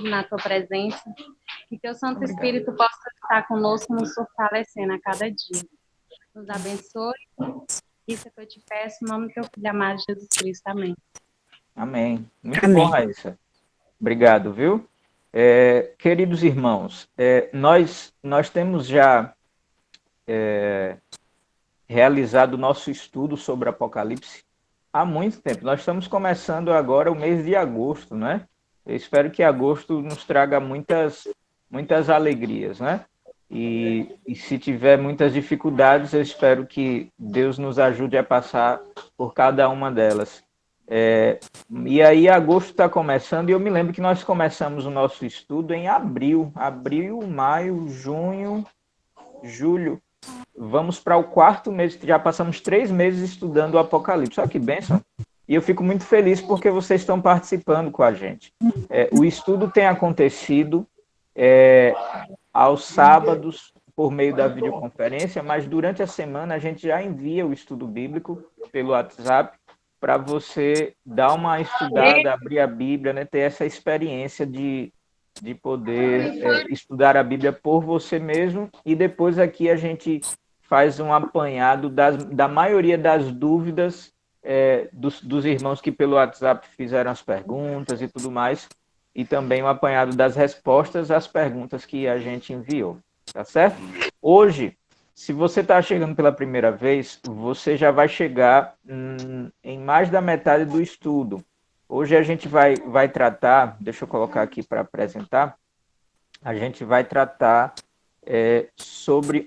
na tua presença, e que o Santo Obrigado. Espírito possa estar conosco, nos fortalecendo a cada dia. Nos abençoe. Isso que eu te peço, em nome do teu filho amado Jesus Cristo. Amém. Amém. Muito Amém. bom, Raíssa. Obrigado, viu? Queridos irmãos, nós temos já realizado o nosso estudo sobre Apocalipse há muito tempo. Nós estamos começando agora o mês de agosto, né? Eu espero que agosto nos traga muitas alegrias, né? E se tiver muitas dificuldades, eu espero que Deus nos ajude a passar por cada uma delas. E aí agosto está começando, e eu me lembro que nós começamos o nosso estudo em abril, maio, junho, julho. Vamos para o 4º mês, já passamos 3 meses estudando o Apocalipse. Olha que bênção! E eu fico muito feliz porque vocês estão participando com a gente. O estudo tem acontecido aos sábados, por meio da videoconferência, mas durante a semana a gente já envia o estudo bíblico pelo WhatsApp para você dar uma estudada, abrir a Bíblia, né, ter essa experiência de poder estudar a Bíblia por você mesmo, e depois aqui a gente faz um apanhado da maioria das dúvidas dos irmãos que pelo WhatsApp fizeram as perguntas e tudo mais, e também um apanhado das respostas às perguntas que a gente enviou, tá certo? Hoje, se você está chegando pela primeira vez, você já vai chegar em mais da metade do estudo. Hoje a gente vai tratar, deixa eu colocar aqui para apresentar, a gente vai tratar sobre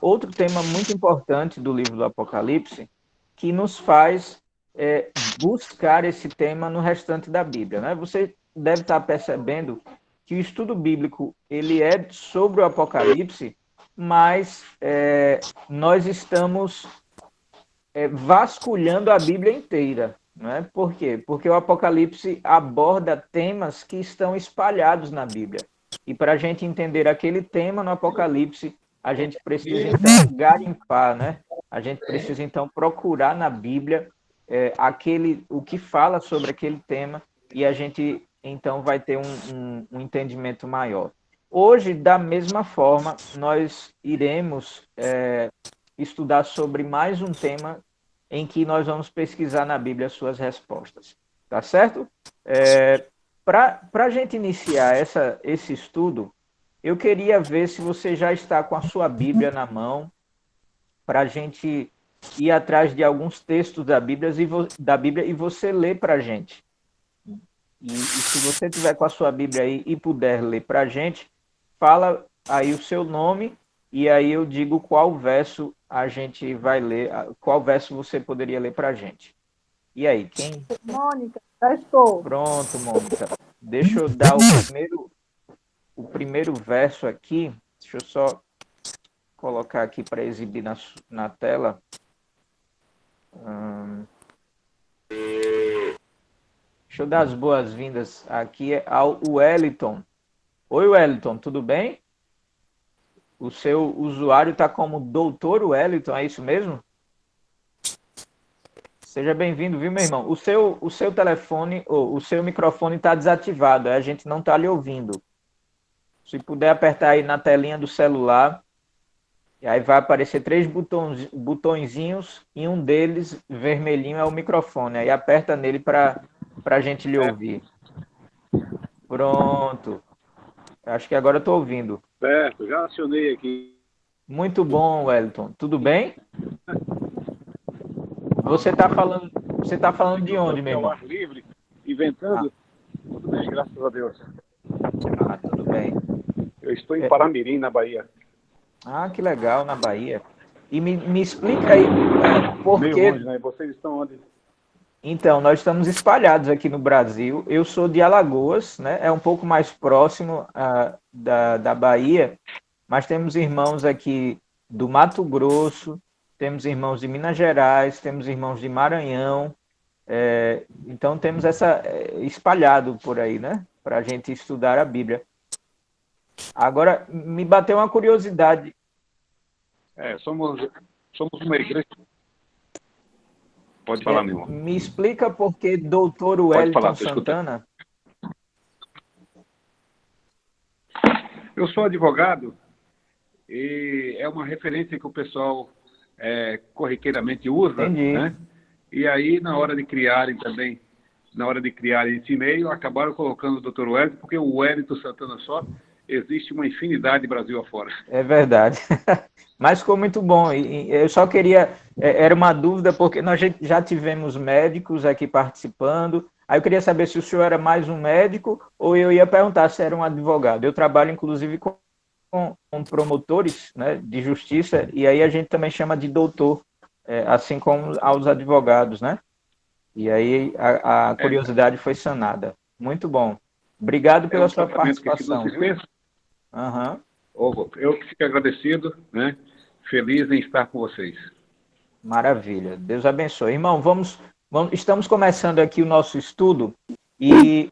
outro tema muito importante do livro do Apocalipse, que nos faz buscar esse tema no restante da Bíblia, né? Você deve estar percebendo que o estudo bíblico ele é sobre o Apocalipse, mas nós estamos vasculhando a Bíblia inteira. Né? Por quê? Porque o Apocalipse aborda temas que estão espalhados na Bíblia. E para a gente entender aquele tema no Apocalipse, a gente precisa então garimpar, né? A gente precisa então procurar na Bíblia o que fala sobre aquele tema, e a gente então vai ter um entendimento maior. Hoje, da mesma forma, nós iremos estudar sobre mais um tema em que nós vamos pesquisar na Bíblia as suas respostas. Tá certo? Para a gente iniciar esse estudo, eu queria ver se você já está com a sua Bíblia na mão, para a gente ir atrás de alguns textos da Bíblia e você ler para a gente. E se você tiver com a sua Bíblia aí e puder ler para a gente, fala aí o seu nome, e aí eu digo qual verso a gente vai ler, qual verso você poderia ler para a gente. E aí, quem? Mônica, já estou. Pronto, Mônica. Deixa eu dar o primeiro verso aqui. Deixa eu só colocar aqui para exibir na tela. Deixa eu dar as boas-vindas aqui ao Wellington. Oi, Wellington, tudo bem? O seu usuário está como Doutor Wellington, é isso mesmo? Seja bem-vindo, viu, meu irmão? O seu telefone, ou o seu microfone está desativado, a gente não está lhe ouvindo. Se puder apertar aí na telinha do celular, e aí vai aparecer 3 botõezinhos, e um deles, vermelhinho, é o microfone. Aí aperta nele para a gente lhe ouvir. Pronto. Acho que agora eu estou ouvindo. Certo, já acionei aqui. Muito bom, Wellington. Tudo bem? Você está falando de onde, meu irmão? Ao ar livre, inventando. Tudo bem, graças a Deus. Tudo bem. Eu estou em Paramirim, na Bahia. Que legal, na Bahia. E me explica aí por Meio quê... longe, né? Vocês estão onde? Então, nós estamos espalhados aqui no Brasil. Eu sou de Alagoas, né? É um pouco mais próximo da Bahia, mas temos irmãos aqui do Mato Grosso, temos irmãos de Minas Gerais, temos irmãos de Maranhão. Então, temos espalhado por aí, né? Para a gente estudar a Bíblia. Agora, me bateu uma curiosidade. Somos uma igreja. Pode falar, meu irmão. Me explica por que Doutor Wellington Santana? Eu sou advogado e é uma referência que o pessoal corriqueiramente usa, Entendi. né? E aí, na hora de criarem esse e-mail, acabaram colocando o Dr. Wellington, porque o Wellington Santana só existe uma infinidade Brasil afora. É verdade. Mas ficou muito bom. E eu só queria. Era uma dúvida, porque nós já tivemos médicos aqui participando. Aí eu queria saber se o senhor era mais um médico ou eu ia perguntar se era um advogado. Eu trabalho, inclusive, com promotores, né, de justiça, e aí a gente também chama de doutor, assim como aos advogados, né? E aí a É, curiosidade foi sanada. Muito bom. Obrigado é pela um sua tratamento que se participação, você viu? pensa, Aham. eu que fico agradecido, né? Feliz em estar com vocês. Maravilha. Deus abençoe. Irmão, estamos começando aqui o nosso estudo e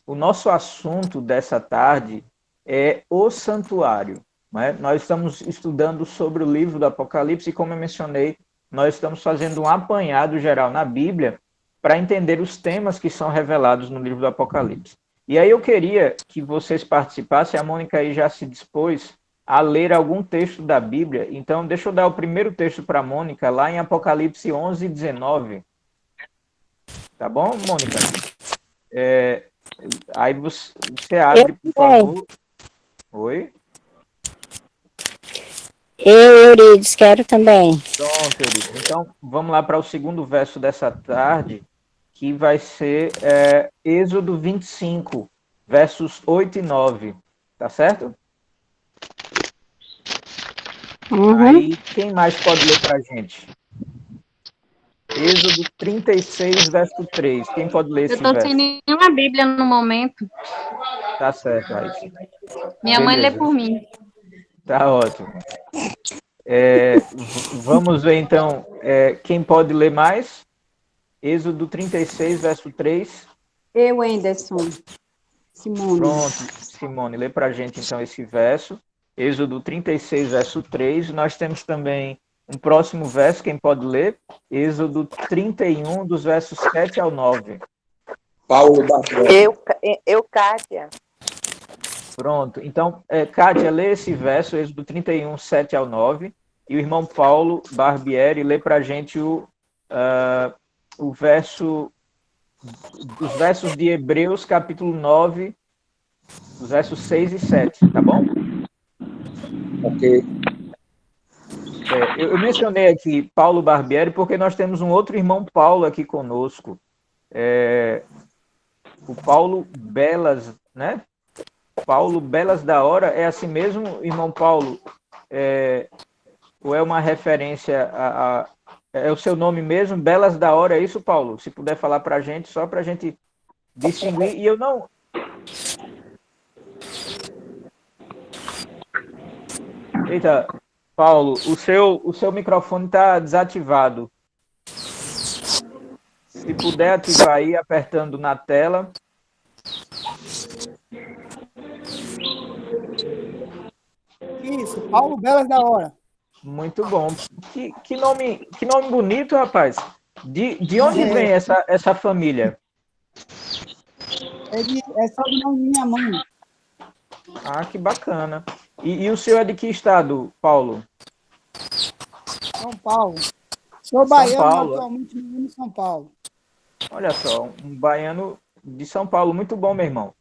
o nosso assunto dessa tarde é o santuário, né? Nós estamos estudando sobre o livro do Apocalipse e, como eu mencionei, nós estamos fazendo um apanhado geral na Bíblia para entender os temas que são revelados no livro do Apocalipse. E aí eu queria que vocês participassem, a Mônica aí já se dispôs a ler algum texto da Bíblia. Então, deixa eu dar o primeiro texto para a Mônica, lá em Apocalipse 11, 19. Tá bom, Mônica? Aí você abre, por Também. favor. Oi? Eurides, quero também. Pronto, Eurico. Então, vamos lá para o segundo verso dessa tarde, que vai ser Êxodo 25, versos 8 e 9. Tá certo? Uhum. Aí, quem mais pode ler para a gente? Êxodo 36, verso 3. Quem pode ler Eu esse estou sem verso? nenhuma Bíblia no momento. Tá certo, Raíssa. Minha mãe lê Beleza, por mim. tá ótimo. Vamos ver então quem pode ler mais. Êxodo 36, verso 3. Eu, Anderson. Simone. Pronto, Simone, lê para a gente então esse verso. Êxodo 36, verso 3. Nós temos também um próximo verso, quem pode ler? Êxodo 31, dos versos 7 ao 9. Paulo Barbieri. Eucádia. Pronto, então, Kátia, lê esse verso, Êxodo 31, 7 ao 9. E o irmão Paulo Barbieri lê para a gente o verso, os versos de Hebreus, capítulo 9, os versos 6 e 7, tá bom? Ok. Eu mencionei aqui Paulo Barbieri porque nós temos um outro irmão Paulo aqui conosco. O Paulo Belas, né? Paulo Belas da Hora, é assim mesmo, irmão Paulo? Ou é uma referência é o seu nome mesmo, Belas da Hora, é isso, Paulo? Se puder falar para a gente, só para a gente distinguir. E eu não... Eita, Paulo, o seu microfone está desativado. Se puder ativar aí, apertando na tela. Isso, Paulo Belas da Hora. Muito bom. Que nome bonito, rapaz. De onde vem essa família? É só do nome da minha mãe. Ah, que bacana. E o senhor é de que estado, Paulo? São Paulo. Sou São baiano, Paulo. atualmente vivo em São Paulo. Olha só, um baiano de São Paulo. Muito bom, meu irmão.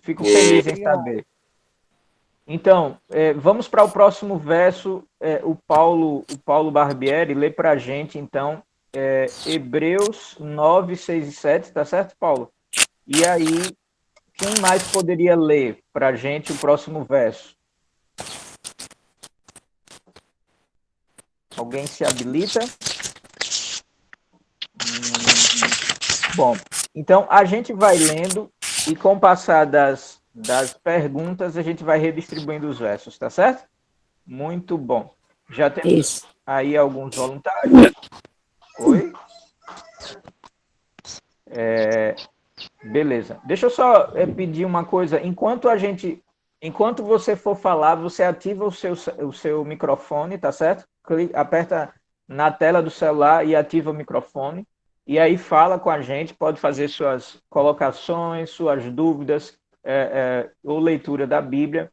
Fico feliz em saber. Então, vamos para o próximo verso. O Paulo Barbieri lê para a gente, então, Hebreus 9, 6 e 7, tá certo, Paulo? E aí, quem mais poderia ler para a gente o próximo verso? Alguém se habilita? Bom, então a gente vai lendo e com o passar das perguntas a gente vai redistribuindo os versos, tá certo? Muito bom. Já temos aí alguns voluntários. Oi? Beleza. Deixa eu só pedir uma coisa. Enquanto você for falar, você ativa o seu microfone, tá certo? Aperta na tela do celular e ativa o microfone. E aí fala com a gente, pode fazer suas colocações, suas dúvidas, ou leitura da Bíblia.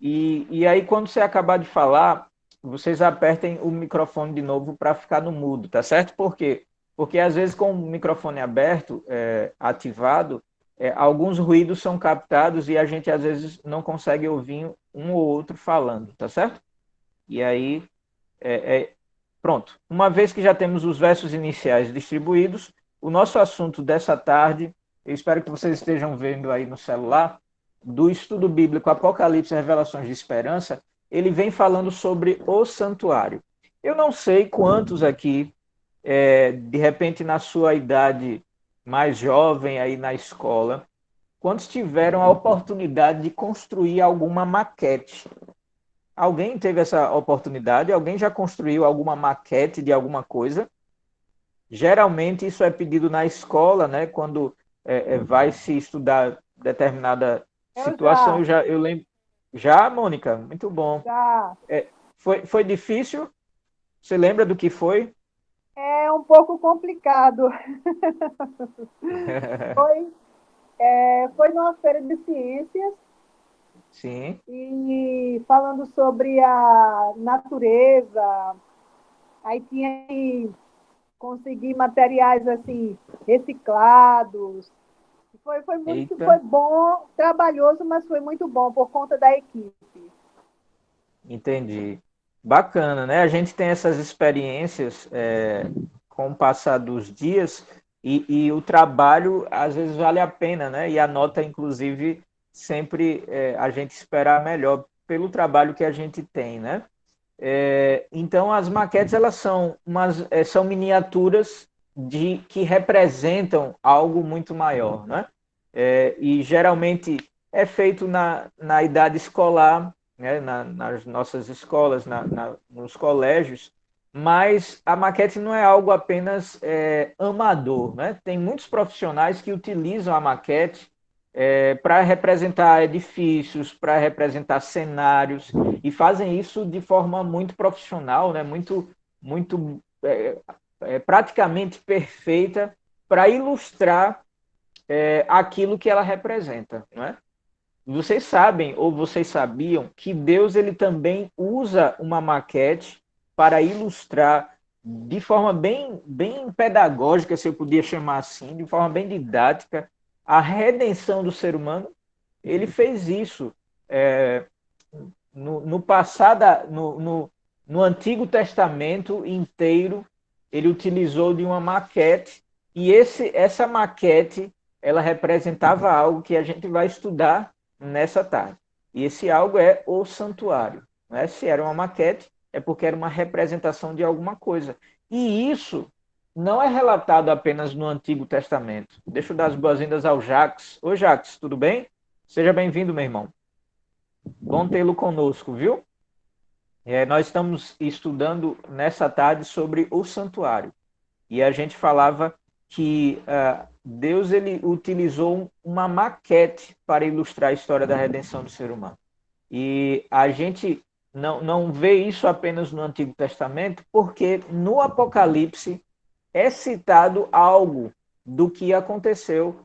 E aí, quando você acabar de falar, vocês apertem o microfone de novo para ficar no mudo, tá certo? Por quê? Porque às vezes com o microfone aberto, ativado, alguns ruídos são captados e a gente às vezes não consegue ouvir um ou outro falando, tá certo? E aí, pronto. Uma vez que já temos os versos iniciais distribuídos, o nosso assunto dessa tarde, eu espero que vocês estejam vendo aí no celular, do estudo bíblico Apocalipse e Revelações de Esperança, ele vem falando sobre o santuário. Eu não sei quantos aqui, de repente na sua idade mais jovem aí na escola, quantos tiveram a oportunidade de construir alguma maquete. Alguém teve essa oportunidade? Alguém já construiu alguma maquete de alguma coisa? Geralmente isso é pedido na escola, né? Quando vai se estudar determinada situação. Eu lembro. Já, Mônica? Muito bom. Já. Foi difícil? Você lembra do que foi? É um pouco complicado. Foi numa feira de ciências. Sim. E falando sobre a natureza, aí tinha que conseguir materiais assim reciclados. Foi bom, trabalhoso, mas foi muito bom por conta da equipe. Entendi. Bacana, né? A gente tem essas experiências com o passar dos dias e o trabalho às vezes vale a pena, né? E a nota, inclusive, sempre a gente esperar melhor pelo trabalho que a gente tem, né? Então, as maquetes, elas são miniaturas que representam algo muito maior, né? E geralmente é feito na idade escolar, né? Nas nossas escolas, nos colégios, mas a maquete não é algo apenas amador, né? Tem muitos profissionais que utilizam a maquete para representar edifícios, para representar cenários, e fazem isso de forma muito profissional, né? Muito praticamente perfeita, para ilustrar aquilo que ela representa, não é? Vocês sabem, ou vocês sabiam, que Deus ele também usa uma maquete para ilustrar de forma bem pedagógica, se eu podia chamar assim, de forma bem didática, a redenção do ser humano. Ele fez isso no passado, no Antigo Testamento inteiro. Ele utilizou de uma maquete, e essa maquete ela representava algo que a gente vai estudar nessa tarde. E esse algo é o santuário, né? Se era uma maquete, é porque era uma representação de alguma coisa. E isso não é relatado apenas no Antigo Testamento. Deixa eu dar as boas-vindas ao Jacques. Oi, Jacques, tudo bem? Seja bem-vindo, meu irmão. Bom tê-lo conosco, viu? Nós estamos estudando nessa tarde sobre o santuário. E a gente falava que Deus ele utilizou uma maquete para ilustrar a história da redenção do ser humano. E a gente não vê isso apenas no Antigo Testamento, porque no Apocalipse é citado algo do que aconteceu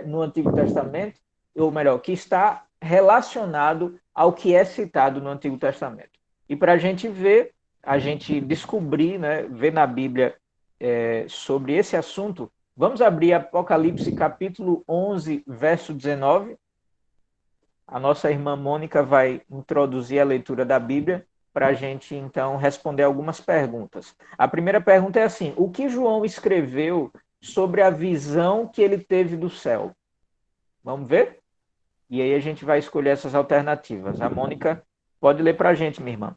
no Antigo Testamento, ou melhor, que está relacionado ao que é citado no Antigo Testamento. E para a gente ver, a gente descobrir, né, ver na Bíblia sobre esse assunto, vamos abrir Apocalipse capítulo 11, verso 19. A nossa irmã Mônica vai introduzir a leitura da Bíblia para a gente, então, responder algumas perguntas. A primeira pergunta é assim: o que João escreveu sobre a visão que ele teve do céu? Vamos ver? E aí a gente vai escolher essas alternativas. A Mônica pode ler para a gente, minha irmã.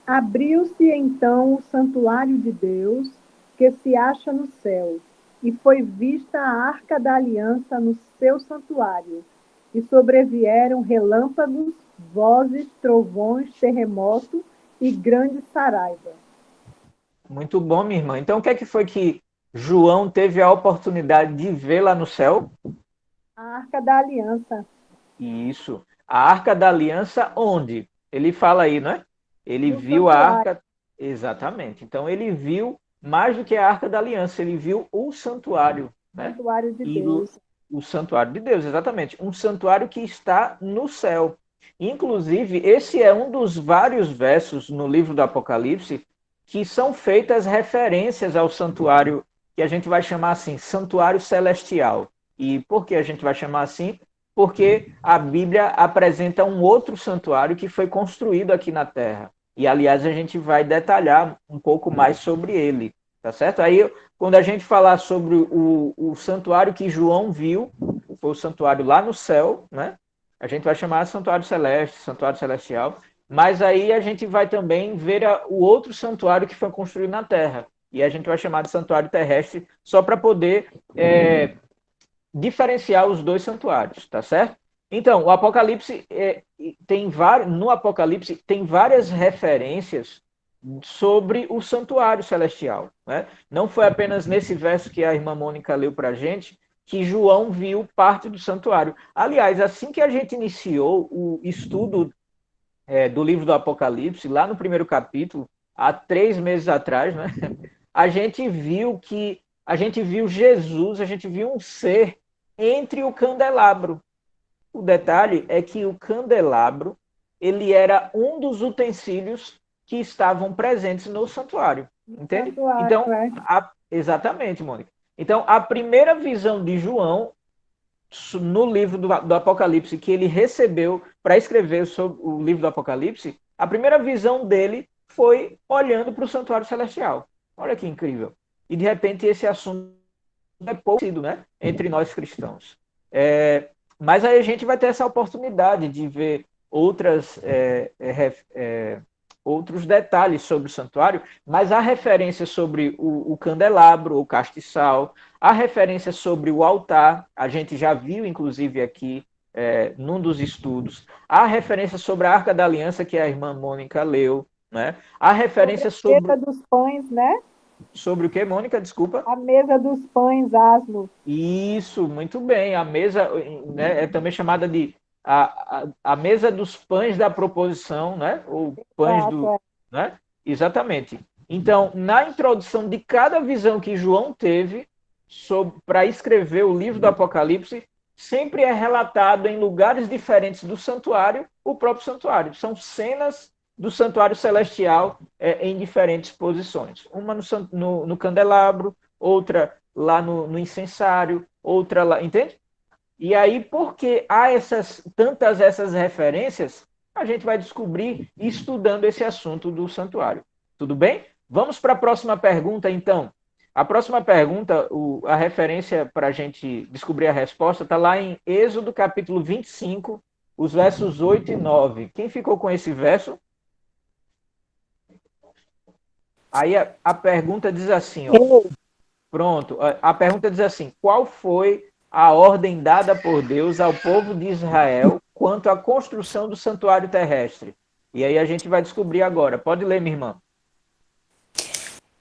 Abriu-se então o santuário de Deus, que se acha no céu, e foi vista a arca da aliança no seu santuário, e sobrevieram relâmpagos, vozes, trovões, terremoto e grande saraiva. Muito bom, minha irmã. Então, o que é que foi que João teve a oportunidade de ver lá no céu? A arca da aliança. Isso. A arca da aliança onde? Ele fala aí, não é? Ele viu santuário. A arca... Exatamente. Então, ele viu mais do que a arca da aliança. Ele viu o santuário, né? Santuário de Deus. O santuário de Deus, exatamente. Um santuário que está no céu. Inclusive, esse é um dos vários versos no livro do Apocalipse que são feitas referências ao santuário, que a gente vai chamar assim, santuário celestial. E por que a gente vai chamar assim? Porque a Bíblia apresenta um outro santuário que foi construído aqui na Terra. E, aliás, a gente vai detalhar um pouco mais sobre ele, tá certo? Aí, quando a gente falar sobre o santuário que João viu, foi o santuário lá no céu, né? A gente vai chamar de santuário celeste, santuário celestial, mas aí a gente vai também ver o outro santuário que foi construído na Terra, e a gente vai chamar de santuário terrestre, só para poder diferenciar os dois santuários, tá certo? Então, o Apocalipse no Apocalipse tem várias referências sobre o santuário celestial, né? Não foi apenas nesse verso que a irmã Mônica leu para a gente que João viu parte do santuário. Aliás, assim que a gente iniciou o estudo do livro do Apocalipse, lá no primeiro capítulo, há 3 meses atrás, né? A gente viu Jesus, a gente viu um ser entre o candelabro. O detalhe é que o candelabro, ele era um dos utensílios que estavam presentes no santuário. Entende? Então, exatamente, Mônica. Então, a primeira visão de João, no livro do Apocalipse, que ele recebeu para escrever sobre o livro do Apocalipse, a primeira visão dele foi olhando para o santuário celestial. Olha que incrível. E, de repente, esse assunto é pouco conhecido, né, entre nós cristãos. Mas aí a gente vai ter essa oportunidade de ver outros detalhes sobre o santuário, mas há referência sobre o candelabro, o castiçal, há referência sobre o altar, a gente já viu, inclusive, aqui num dos estudos, há referência sobre a Arca da Aliança, que a irmã Mônica leu, né? Há referência sobre... A mesa dos pães, né? Sobre o que, Mônica? Desculpa. A mesa dos pães asmos. Isso, muito bem. A mesa, né, é também chamada de a mesa dos pães da proposição, né? Ou pães do... Né? Exatamente. Então, na introdução de cada visão que João teve para escrever o livro do Apocalipse, sempre é relatado em lugares diferentes do santuário, o próprio santuário. São cenas do santuário celestial em diferentes posições. Uma no candelabro, outra lá no incensário, outra lá, entende? E aí, porque há tantas essas referências, a gente vai descobrir estudando esse assunto do santuário. Tudo bem? Vamos para a próxima pergunta, então. A próxima pergunta, a referência para a gente descobrir a resposta, está lá em Êxodo, capítulo 25, os versos 8 e 9. Quem ficou com esse verso? Aí a pergunta diz assim, ó. Pronto, a pergunta diz assim: qual foi a ordem dada por Deus ao povo de Israel quanto à construção do santuário terrestre? E aí a gente vai descobrir agora. Pode ler, minha irmã.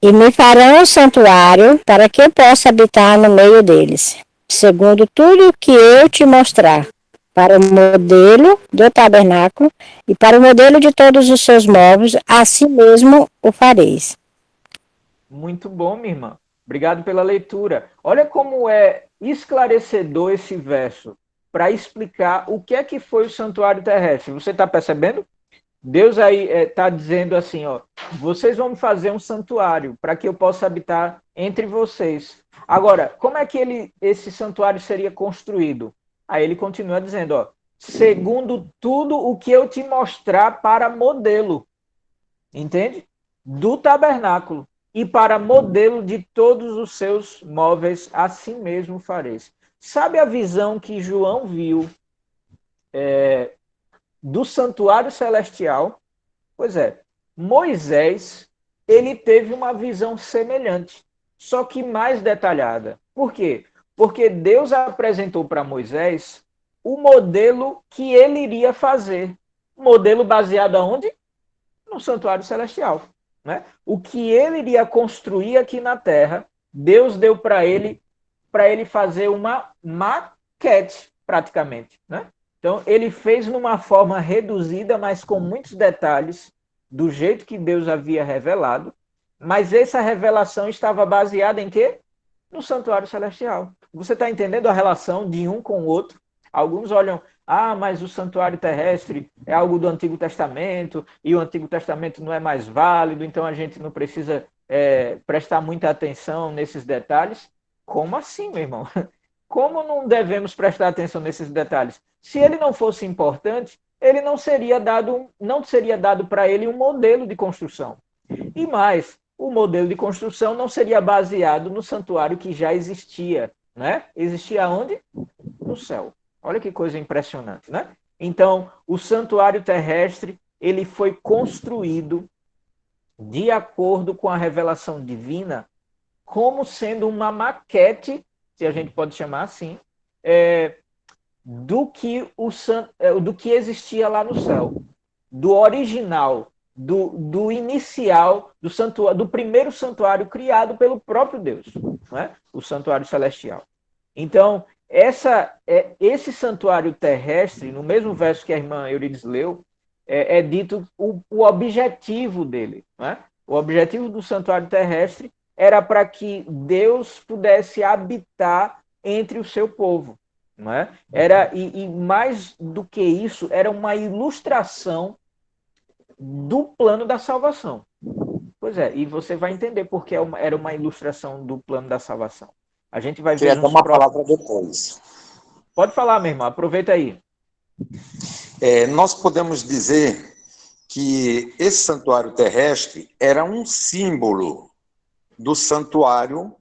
E me farão um santuário para que eu possa habitar no meio deles, segundo tudo que eu te mostrar, para o modelo do tabernáculo e para o modelo de todos os seus móveis, assim mesmo o fareis. Muito bom, minha irmã. Obrigado pela leitura. Olha como é esclarecedor esse verso para explicar o que é que foi o santuário terrestre. Você está percebendo? Deus aí está dizendo assim, ó, vocês vão fazer um santuário para que eu possa habitar entre vocês. Agora, como é que esse santuário seria construído? Aí ele continua dizendo, ó, segundo tudo o que eu te mostrar para modelo, entende? Do tabernáculo. E para modelo de todos os seus móveis, assim mesmo fareis. Sabe a visão que João viu do santuário celestial? Pois é, Moisés, ele teve uma visão semelhante, só que mais detalhada. Por quê? Porque Deus apresentou para Moisés o modelo que ele iria fazer. Modelo baseado aonde? No santuário celestial. Né? O que ele iria construir aqui na Terra, Deus deu para ele fazer uma maquete, praticamente. Né? Então, ele fez numa forma reduzida, mas com muitos detalhes, do jeito que Deus havia revelado, mas essa revelação estava baseada em quê? No santuário celestial. você está entendendo a relação de um com o outro? Alguns olham, mas o santuário terrestre é algo do Antigo Testamento, e o Antigo Testamento não é mais válido, então a gente não precisa prestar muita atenção nesses detalhes. Como assim, meu irmão? Como não devemos prestar atenção nesses detalhes? Se ele não fosse importante, ele não seria dado para ele um modelo de construção. E mais, o modelo de construção não seria baseado no santuário que já existia, né? Existia onde? No céu. Olha que coisa impressionante, né? Então, o santuário terrestre, ele foi construído de acordo com a revelação divina, como sendo uma maquete, se a gente pode chamar assim, do que existia lá no céu, do original, do inicial, do primeiro santuário criado pelo próprio Deus, né? O santuário celestial. Então, esse santuário terrestre, no mesmo verso que a irmã Eurides leu, é dito o objetivo dele, né? O objetivo do santuário terrestre era para que Deus pudesse habitar entre o seu povo. Não é? E mais do que isso, era uma ilustração do plano da salvação. Pois é, e você vai entender porque era uma ilustração do plano da salvação. A gente vai ver. Queria dar uma palavra depois. Pode falar, meu irmão, aproveita aí. Nós podemos dizer que esse santuário terrestre era um símbolo do santuário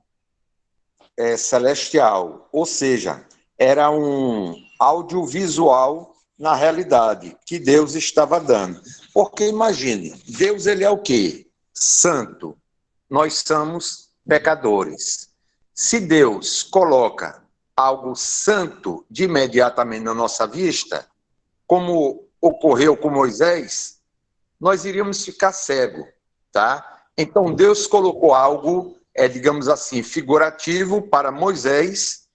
celestial, ou seja, era um audiovisual na realidade que Deus estava dando. Porque imagine, Deus ele é o quê? Santo. Nós somos pecadores. Se Deus coloca algo santo de imediatamente na nossa vista, como ocorreu com Moisés, nós iríamos ficar cegos, tá? Então Deus colocou algo, digamos assim, figurativo para Moisés,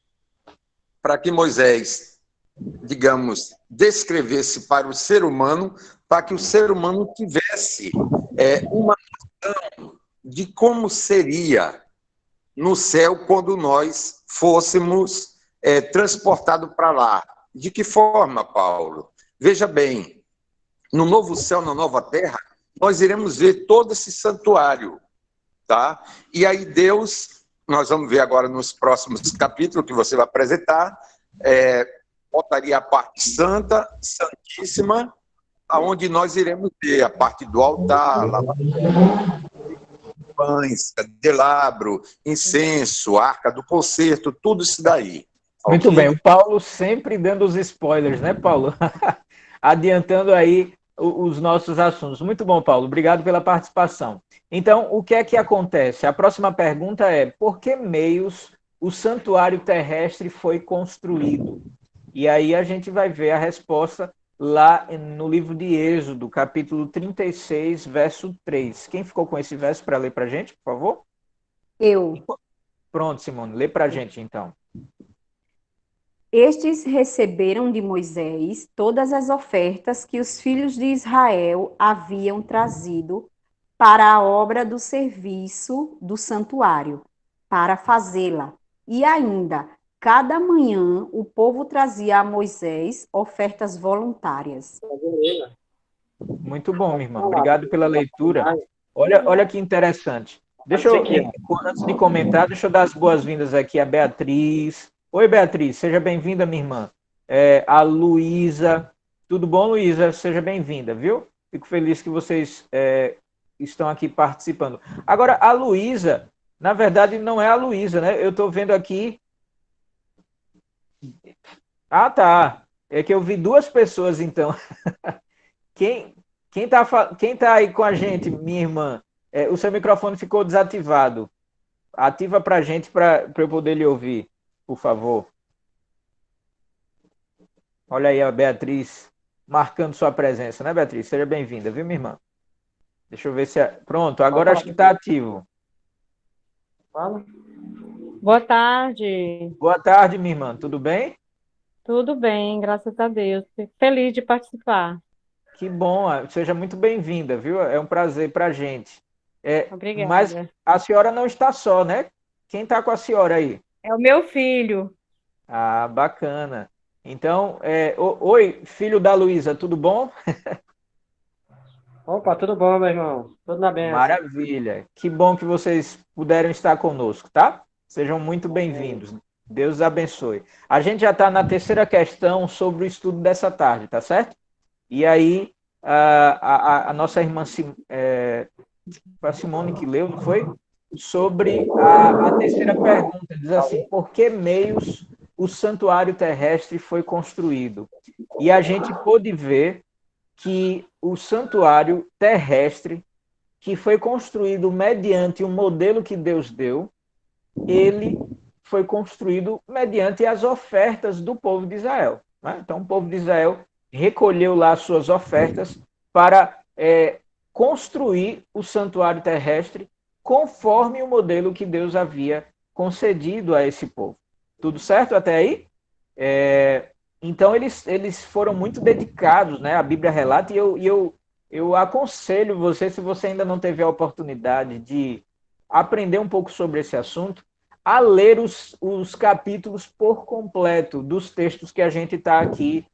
para que Moisés, digamos, descrevesse para o ser humano, para que o ser humano tivesse uma noção de como seria no céu quando nós fôssemos transportados para lá. De que forma, Paulo? Veja bem, no novo céu, na nova terra, nós iremos ver todo esse santuário, tá? E aí Deus, nós vamos ver agora nos próximos capítulos que você vai apresentar, botaria a parte santa, santíssima, aonde nós iremos ver a parte do altar, pães, candelabro, incenso, arca do concerto, tudo isso daí. Muito Okay? bem, o Paulo sempre dando os spoilers, né, Paulo? Adiantando aí os nossos assuntos. Muito bom, Paulo, obrigado pela participação. Então, o que é que acontece? A próxima pergunta é: por que meios o santuário terrestre foi construído? E aí a gente vai ver a resposta lá no livro de Êxodo, capítulo 36, verso 3. Quem ficou com esse verso para ler para a gente, por favor? Eu. Pronto, Simone, lê para a gente, então. Estes receberam de Moisés todas as ofertas que os filhos de Israel haviam trazido para a obra do serviço do santuário, para fazê-la. E ainda, cada manhã, o povo trazia a Moisés ofertas voluntárias. Muito bom, minha irmã. Obrigado pela leitura. Olha que interessante. Antes de comentar, deixa eu dar as boas-vindas aqui a Beatriz. Oi, Beatriz, seja bem-vinda, minha irmã. A Luísa. Tudo bom, Luísa? Seja bem-vinda, viu? Fico feliz que vocês estão aqui participando. Agora, a Luísa, na verdade, não é a Luísa, né? Eu estou vendo aqui... Ah, tá. É que eu vi duas pessoas, então. Quem tá aí com a gente, minha irmã? O seu microfone ficou desativado. Ativa para a gente para eu poder lhe ouvir, por favor. Olha aí a Beatriz marcando sua presença, né, Beatriz? Seja bem-vinda, viu, minha irmã? Deixa eu ver se... Pronto, agora acho que está ativo. Fala. Boa tarde. Boa tarde, minha irmã. Tudo bem? Tudo bem, graças a Deus. Fico feliz de participar. Que bom, seja muito bem-vinda, viu? É um prazer para a gente. Obrigada. Mas a senhora não está só, né? Quem está com a senhora aí? É o meu filho. Ah, bacana. Então, oi, filho da Luísa, tudo bom? Opa, tudo bom, meu irmão? Tudo na benção. Maravilha. Que bom que vocês puderam estar conosco, tá? Sejam muito Amém. bem-vindos. Deus os abençoe. A gente já está na terceira questão sobre o estudo dessa tarde, tá certo? E aí, a nossa irmã foi a Simone que leu, não foi? Sobre a terceira pergunta. Diz assim: por que meios o santuário terrestre foi construído? E a gente pôde ver que o santuário terrestre, que foi construído mediante um modelo que Deus deu, ele foi construído mediante as ofertas do povo de Israel. Né? Então, o povo de Israel recolheu lá as suas ofertas para construir o santuário terrestre conforme o modelo que Deus havia concedido a esse povo. Tudo certo até aí? Então, eles foram muito dedicados, né? A Bíblia relata, e eu aconselho você, se você ainda não teve a oportunidade de aprender um pouco sobre esse assunto, a ler os capítulos por completo dos textos que a gente está aqui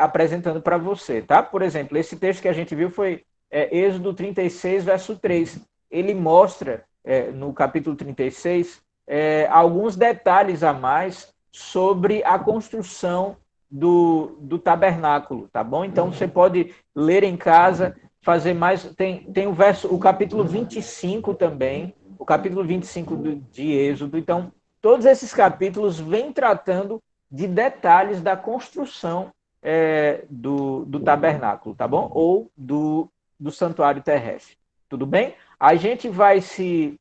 apresentando para você, tá? Por exemplo, esse texto que a gente viu foi Êxodo 36, verso 3. Ele mostra, no capítulo 36, alguns detalhes a mais sobre a construção do tabernáculo, tá bom? Então, você pode ler em casa, fazer mais... Tem o capítulo 25 também, o capítulo 25 de Êxodo. Então, todos esses capítulos vêm tratando de detalhes da construção do tabernáculo, tá bom? Ou do santuário terrestre. Tudo bem? A gente vai se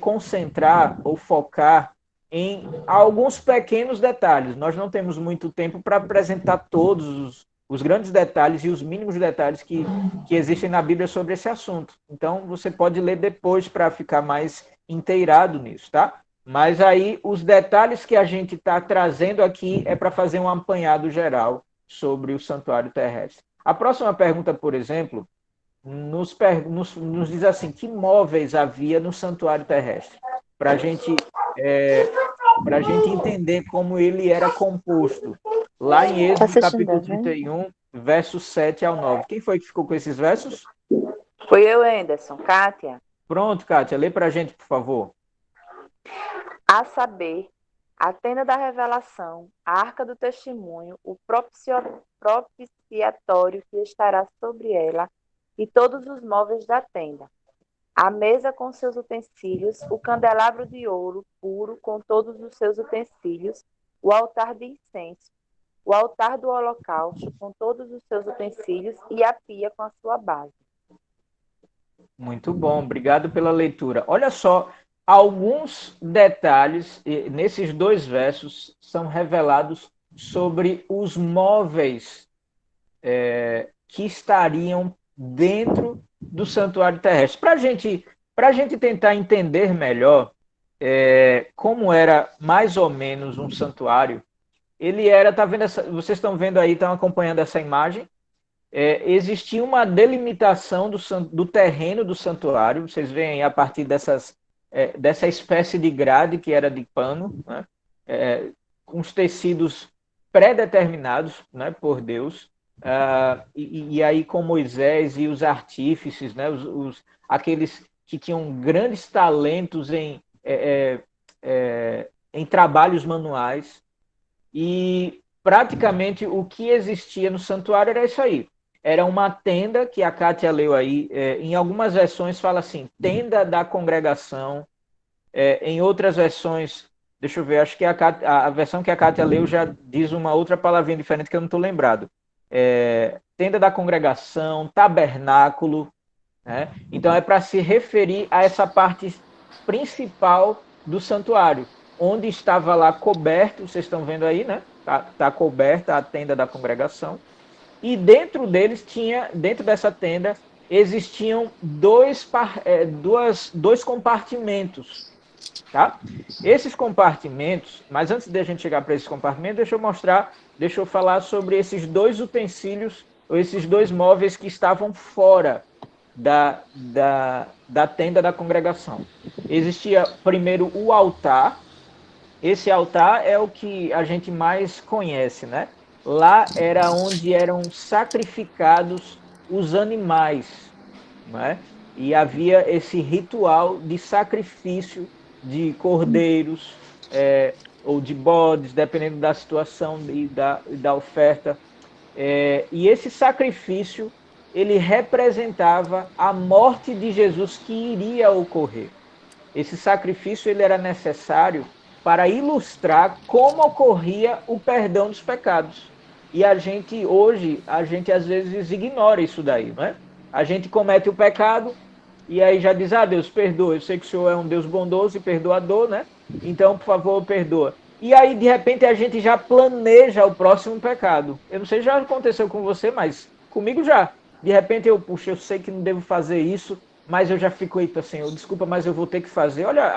concentrar ou focar em alguns pequenos detalhes. Nós não temos muito tempo para apresentar todos os grandes detalhes e os mínimos detalhes que existem na Bíblia sobre esse assunto. Então, você pode ler depois para ficar mais inteirado nisso, tá? Mas aí, os detalhes que a gente está trazendo aqui é para fazer um apanhado geral sobre o santuário terrestre. A próxima pergunta, por exemplo, nos diz assim: que móveis havia no santuário terrestre? Para a gente entender como ele era composto. Lá em Êxodo, capítulo 31, versos 7 ao 9. Quem foi que ficou com esses versos? Fui eu, Anderson. Kátia. Pronto, Kátia, lê para a gente, por favor. A saber, a tenda da revelação, a arca do testemunho, o propiciatório que estará sobre ela e todos os móveis da tenda, a mesa com seus utensílios, o candelabro de ouro puro com todos os seus utensílios, o altar de incenso, o altar do holocausto com todos os seus utensílios e a pia com a sua base. Muito bom, obrigado pela leitura. Olha só, alguns detalhes nesses dois versos são revelados sobre os móveis que estariam dentro do santuário terrestre. Para a gente tentar entender melhor como era mais ou menos um santuário, ele era, tá vendo vocês estão vendo aí, estão acompanhando essa imagem? Existia uma delimitação do terreno do santuário, vocês veem a partir dessa espécie de grade que era de pano, né? Com os tecidos pré-determinados, né, por Deus, e aí com Moisés e os artífices, né, aqueles que tinham grandes talentos em trabalhos manuais, e praticamente o que existia no santuário era isso aí. Era uma tenda, que a Kátia leu aí, em algumas versões fala assim, tenda da congregação, em outras versões, deixa eu ver, acho que a versão que a Kátia leu já diz uma outra palavrinha diferente que eu não estou lembrado. Tenda da congregação, tabernáculo, né? Então é para se referir a essa parte principal do santuário, onde estava lá coberto, vocês estão vendo aí, né? Tá coberta a tenda da congregação. E dentro dessa tenda, existiam dois compartimentos, tá? Esses compartimentos, mas antes de a gente chegar para esses compartimentos, deixa eu falar sobre esses dois utensílios, ou esses dois móveis que estavam fora da tenda da congregação. Existia primeiro o altar, Esse altar é o que a gente mais conhece, né? Lá era onde eram sacrificados os animais, né? E havia esse ritual de sacrifício de cordeiros, ou de bodes, dependendo da situação e da oferta. E esse sacrifício, ele representava a morte de Jesus que iria ocorrer. Esse sacrifício ele era necessário para ilustrar como ocorria o perdão dos pecados. E a gente às vezes ignora isso daí, não é? A gente comete o pecado e aí já diz, Deus, perdoa, eu sei que o Senhor é um Deus bondoso e perdoador, né? Então, por favor, perdoa. E aí, de repente, a gente já planeja o próximo pecado. Eu não sei se já aconteceu com você, mas comigo já. De repente eu sei que não devo fazer isso, mas eu já fico, eita, Senhor, desculpa, mas eu vou ter que fazer. Olha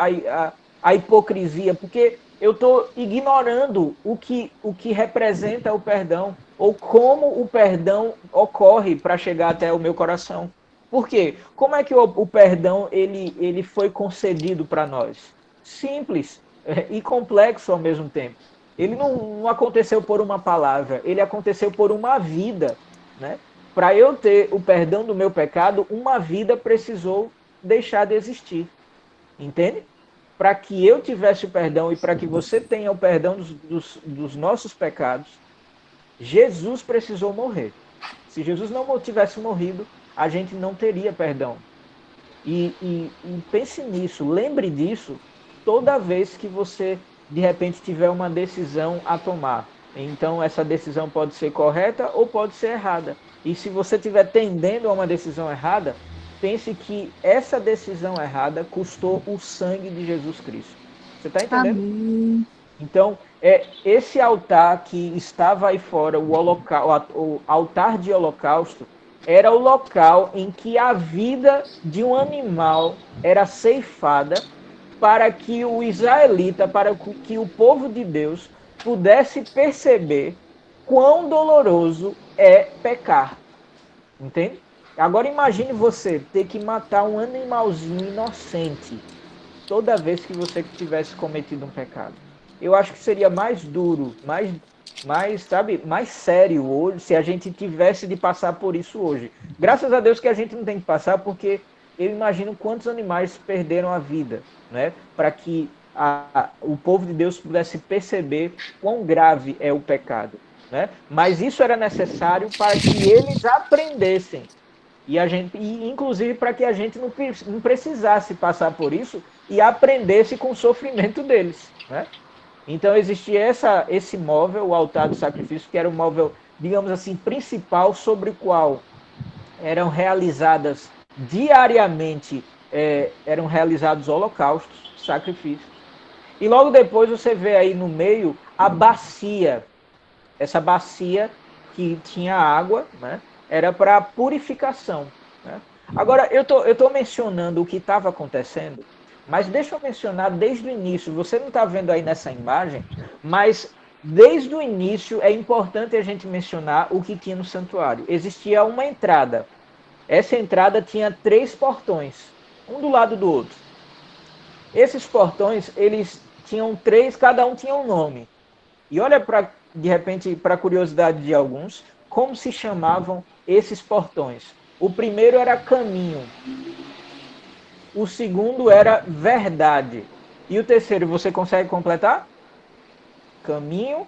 a hipocrisia, porque eu estou ignorando o que representa o perdão, ou como o perdão ocorre para chegar até o meu coração. Por quê? Como é que o perdão ele foi concedido para nós? Simples e complexo ao mesmo tempo. Ele não aconteceu por uma palavra, ele aconteceu por uma vida, né? Para eu ter o perdão do meu pecado, uma vida precisou deixar de existir. Entende? Para que eu tivesse o perdão e para que você tenha o perdão dos nossos pecados, Jesus precisou morrer. Se Jesus não tivesse morrido, a gente não teria perdão. E pense nisso, lembre disso toda vez que você, de repente, tiver uma decisão a tomar. Então, essa decisão pode ser correta ou pode ser errada. E se você estiver tendendo a uma decisão errada, pense que essa decisão errada custou o sangue de Jesus Cristo. Você está entendendo? Amém. Então, esse altar que estava aí fora, o altar de holocausto, era o local em que a vida de um animal era ceifada para que o israelita, para que o povo de Deus pudesse perceber quão doloroso é pecar. Entende? Agora imagine você ter que matar um animalzinho inocente toda vez que você tivesse cometido um pecado. Eu acho que seria mais duro, mais sério hoje se a gente tivesse de passar por isso hoje. Graças a Deus que a gente não tem que passar, porque eu imagino quantos animais perderam a vida, né? Para que o povo de Deus pudesse perceber quão grave é o pecado, né? Mas isso era necessário para que eles aprendessem. E inclusive para que a gente não precisasse passar por isso e aprendesse com o sofrimento deles, né? Então existia esse móvel, o altar do sacrifício, que era o móvel, digamos assim, principal, sobre o qual eram realizadas diariamente, eram realizados holocaustos, sacrifícios. E logo depois você vê aí no meio a bacia. Essa bacia que tinha água, né? Era para purificação, né? Agora, eu tô mencionando o que estava acontecendo, mas deixa eu mencionar desde o início. Você não está vendo aí nessa imagem, mas desde o início é importante a gente mencionar o que tinha no santuário. Existia uma entrada. Essa entrada tinha 3 portões, um do lado do outro. Esses portões, eles tinham 3, cada um tinha um nome. E olha, de repente, para a curiosidade de alguns, como se chamavam esses portões. O primeiro era caminho. O segundo era verdade. E o terceiro, você consegue completar? Caminho,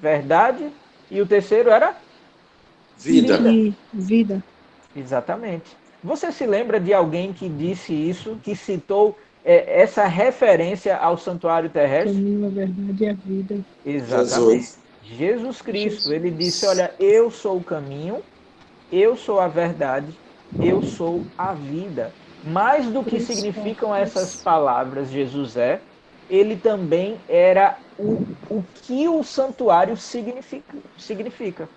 verdade. E o terceiro era? Vida. Vida. Exatamente. Você se lembra de alguém que disse isso, que citou essa referência ao santuário terrestre? Caminho, a verdade e a vida. Exatamente. Jesus Cristo, ele disse, olha, eu sou o caminho, eu sou a verdade, eu sou a vida. Mais do que significam essas palavras, Jesus ele também era o que o santuário significa.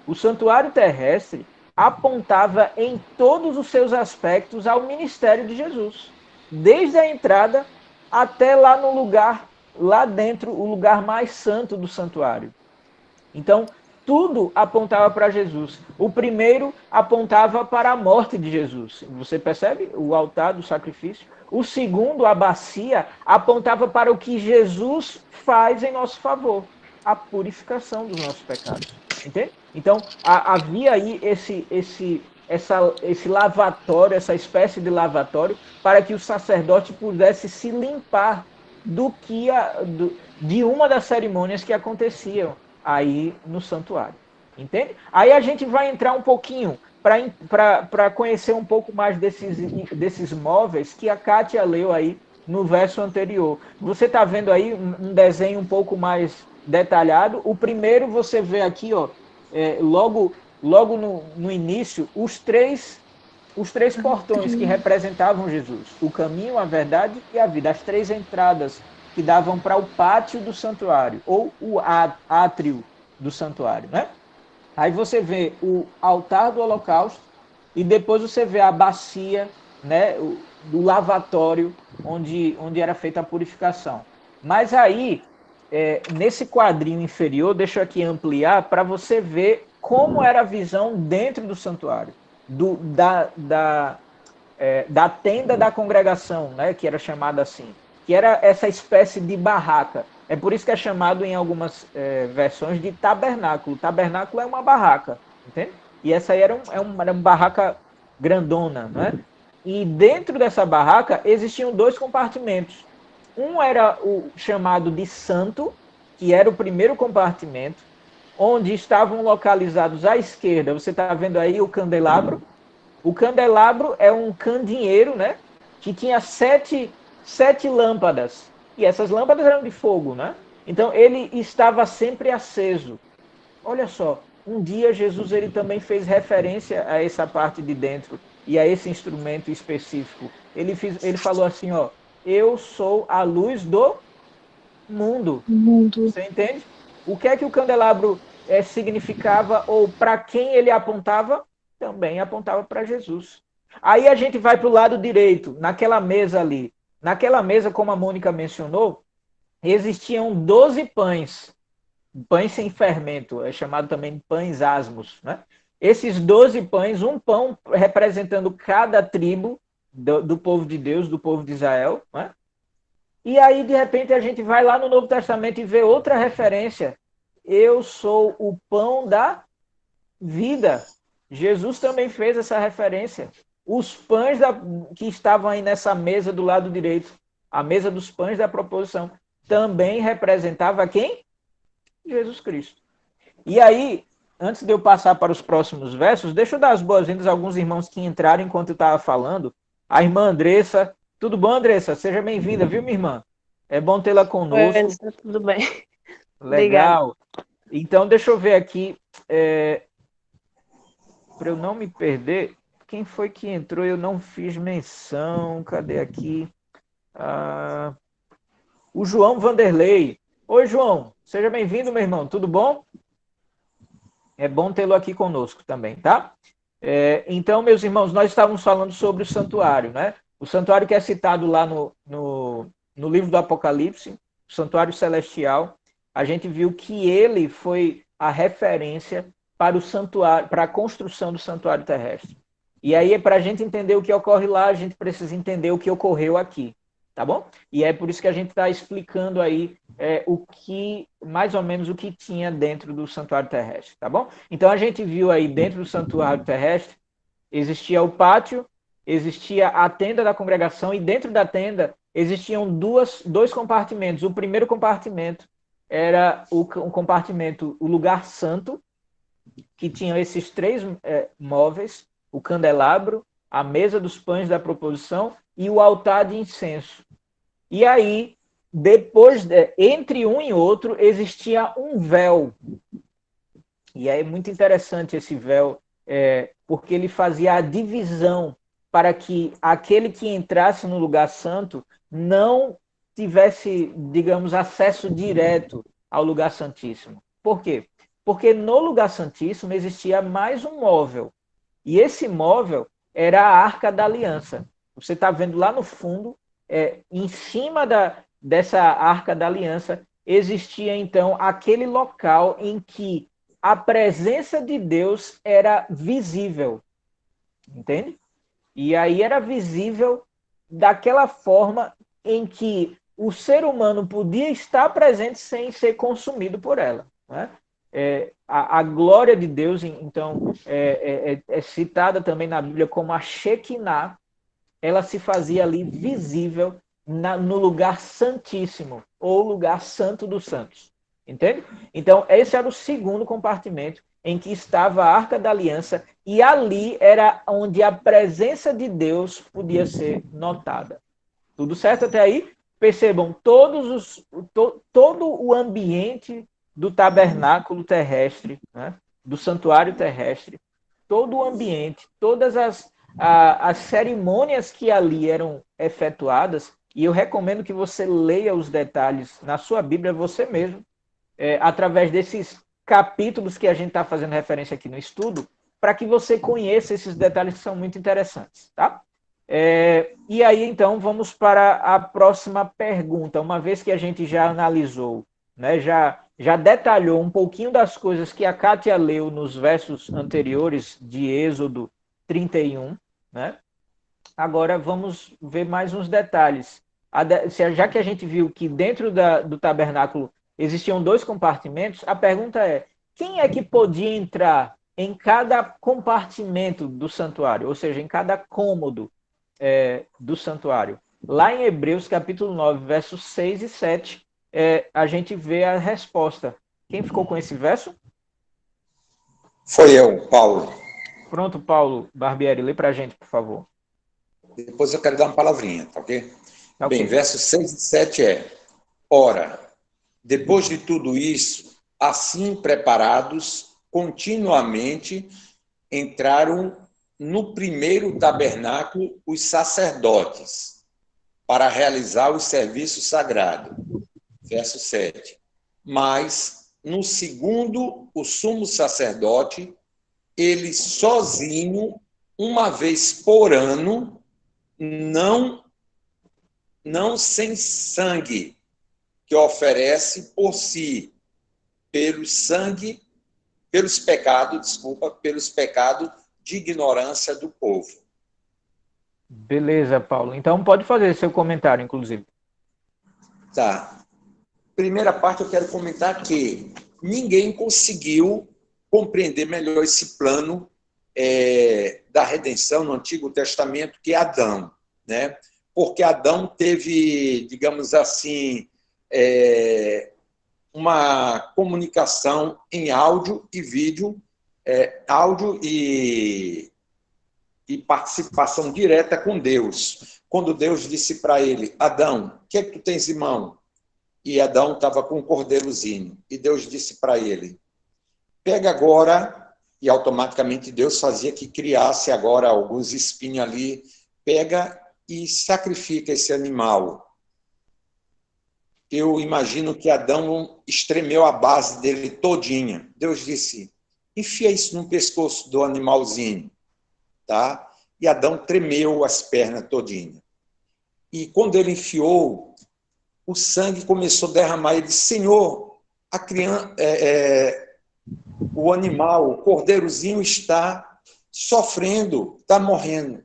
O santuário terrestre apontava em todos os seus aspectos ao ministério de Jesus. Desde a entrada até lá no lugar, lá dentro, o lugar mais santo do santuário. Então, tudo apontava para Jesus. O primeiro apontava para a morte de Jesus. Você percebe? O altar do sacrifício. O segundo, a bacia, apontava para o que Jesus faz em nosso favor. A purificação dos nossos pecados. Entende? Então, havia aí esse lavatório, essa espécie de lavatório, para que o sacerdote pudesse se limpar de uma das cerimônias que aconteciam aí no santuário. Entende? Aí a gente vai entrar um pouquinho para conhecer um pouco mais desses móveis que a Kátia leu aí no verso anterior. Você está vendo aí um desenho um pouco mais detalhado. O primeiro você vê aqui, ó, logo no início, os três portões que representavam Jesus. O caminho, a verdade e a vida. As três entradas que davam para o pátio do santuário, ou o átrio do santuário, né? Aí você vê o altar do holocausto e depois você vê a bacia, né, do lavatório onde era feita a purificação. Mas aí, nesse quadrinho inferior, deixa eu aqui ampliar para você ver como era a visão dentro do santuário, da tenda da congregação, né, que era chamada assim, que era essa espécie de barraca. É por isso que é chamado em algumas versões de tabernáculo. Tabernáculo é uma barraca, entende? E essa aí era uma barraca grandona, né? E dentro dessa barraca existiam 2 compartimentos. Um era o chamado de santo, que era o primeiro compartimento, onde estavam localizados à esquerda. Você está vendo aí o candelabro. O candelabro é um candeeiro, né? Que tinha 7 lâmpadas. E essas lâmpadas eram de fogo, né? Então ele estava sempre aceso. Olha só, um dia Jesus ele também fez referência a essa parte de dentro e a esse instrumento específico. Ele falou assim, ó, eu sou a luz do mundo. Você entende? O que é que o candelabro significava ou para quem ele apontava? Também apontava para Jesus. Aí a gente vai para o lado direito, naquela mesa ali. Naquela mesa, como a Mônica mencionou, existiam 12 pães sem fermento, é chamado também de pães asmos, né? Esses 12 pães, um pão representando cada tribo do povo de Deus, do povo de Israel, né? E aí, de repente, a gente vai lá no Novo Testamento e vê outra referência. Eu sou o pão da vida. Jesus também fez essa referência. Os pães que estavam aí nessa mesa do lado direito, a mesa dos pães da proposição, também representava quem? Jesus Cristo. E aí, antes de eu passar para os próximos versos, deixa eu dar as boas-vindas a alguns irmãos que entraram enquanto eu estava falando. A irmã Andressa. Tudo bom, Andressa? Seja bem-vinda, viu, minha irmã? É bom tê-la conosco. Oi, tudo bem. Legal. Então, deixa eu ver aqui, para eu não me perder, quem foi que entrou? Eu não fiz menção. Cadê aqui? O João Vanderlei. Oi, João. Seja bem-vindo, meu irmão. Tudo bom? É bom tê-lo aqui conosco também, tá? Então, meus irmãos, nós estávamos falando sobre o santuário, né? O santuário que é citado lá no livro do Apocalipse, o santuário celestial. A gente viu que ele foi a referência para o santuário, para a construção do santuário terrestre. E aí, para a gente entender o que ocorre lá, a gente precisa entender o que ocorreu aqui, tá bom? E é por isso que a gente está explicando aí mais ou menos o que tinha dentro do santuário terrestre, tá bom? Então, a gente viu aí dentro do santuário terrestre, existia o pátio, existia a tenda da congregação, e dentro da tenda existiam dois compartimentos. O primeiro compartimento era o compartimento, o lugar santo, que tinha esses 3 móveis, o candelabro, a mesa dos pães da proposição e o altar de incenso. E aí, depois, entre um e outro, existia um véu. E é muito interessante esse véu, porque ele fazia a divisão para que aquele que entrasse no lugar santo não tivesse, digamos, acesso direto ao lugar santíssimo. Por quê? Porque no lugar santíssimo existia mais um móvel. E esse móvel era a Arca da Aliança. Você está vendo lá no fundo, em cima dessa Arca da Aliança, existia então aquele local em que a presença de Deus era visível, entende? E aí era visível daquela forma em que o ser humano podia estar presente sem ser consumido por ela, né? A glória de Deus, então, é citada também na Bíblia como a Shekinah. Ela se fazia ali visível no lugar santíssimo, ou lugar santo dos santos. Entende? Então, esse era o segundo compartimento em que estava a Arca da Aliança, e ali era onde a presença de Deus podia ser notada. Tudo certo até aí? Percebam, todo o ambiente do tabernáculo terrestre, né? Do santuário terrestre, todo o ambiente, todas as cerimônias que ali eram efetuadas, e eu recomendo que você leia os detalhes na sua Bíblia você mesmo, através desses capítulos que a gente está fazendo referência aqui no estudo, para que você conheça esses detalhes que são muito interessantes, tá? E aí, então, vamos para a próxima pergunta. Uma vez que a gente já analisou, né, já detalhou um pouquinho das coisas que a Kátia leu nos versos anteriores de Êxodo 31, né? Agora vamos ver mais uns detalhes. Já que a gente viu que dentro do tabernáculo existiam 2 compartimentos, a pergunta é: quem é que podia entrar em cada compartimento do santuário, ou seja, em cada cômodo do santuário? Lá em Hebreus, capítulo 9, versos 6 e 7, a gente vê a resposta. Quem ficou com esse verso? Foi eu, Paulo. Pronto, Paulo Barbieri, lê para a gente, por favor. Depois eu quero dar uma palavrinha, tá ok? Tá Bem, ok. versos 6 e 7 é: ora, depois de tudo isso, assim preparados, continuamente entraram no primeiro tabernáculo os sacerdotes, para realizar o serviço sagrado. Verso 7. Mas, no segundo, o sumo sacerdote, ele sozinho, uma vez por ano, não sem sangue, que oferece por si, pelos pecados de ignorância do povo. Beleza, Paulo. Então pode fazer seu comentário, inclusive. Tá. Primeira parte, eu quero comentar que ninguém conseguiu compreender melhor esse plano da redenção no Antigo Testamento que Adão, né? Porque Adão teve, digamos assim, uma comunicação em áudio e vídeo, áudio e participação direta com Deus. Quando Deus disse para ele: Adão, o que é que tu tens em mão? E Adão estava com um cordeirozinho. E Deus disse para ele: pega agora, e automaticamente Deus fazia que criasse agora alguns espinhos ali, pega e sacrifica esse animal. Eu imagino que Adão estremeu a base dele todinha. Deus disse: enfia isso no pescoço do animalzinho, tá? E Adão tremeu as pernas todinha. E quando ele enfiou, o sangue começou a derramar. Ele disse: Senhor, a criança, o animal, o cordeirozinho está sofrendo, está morrendo.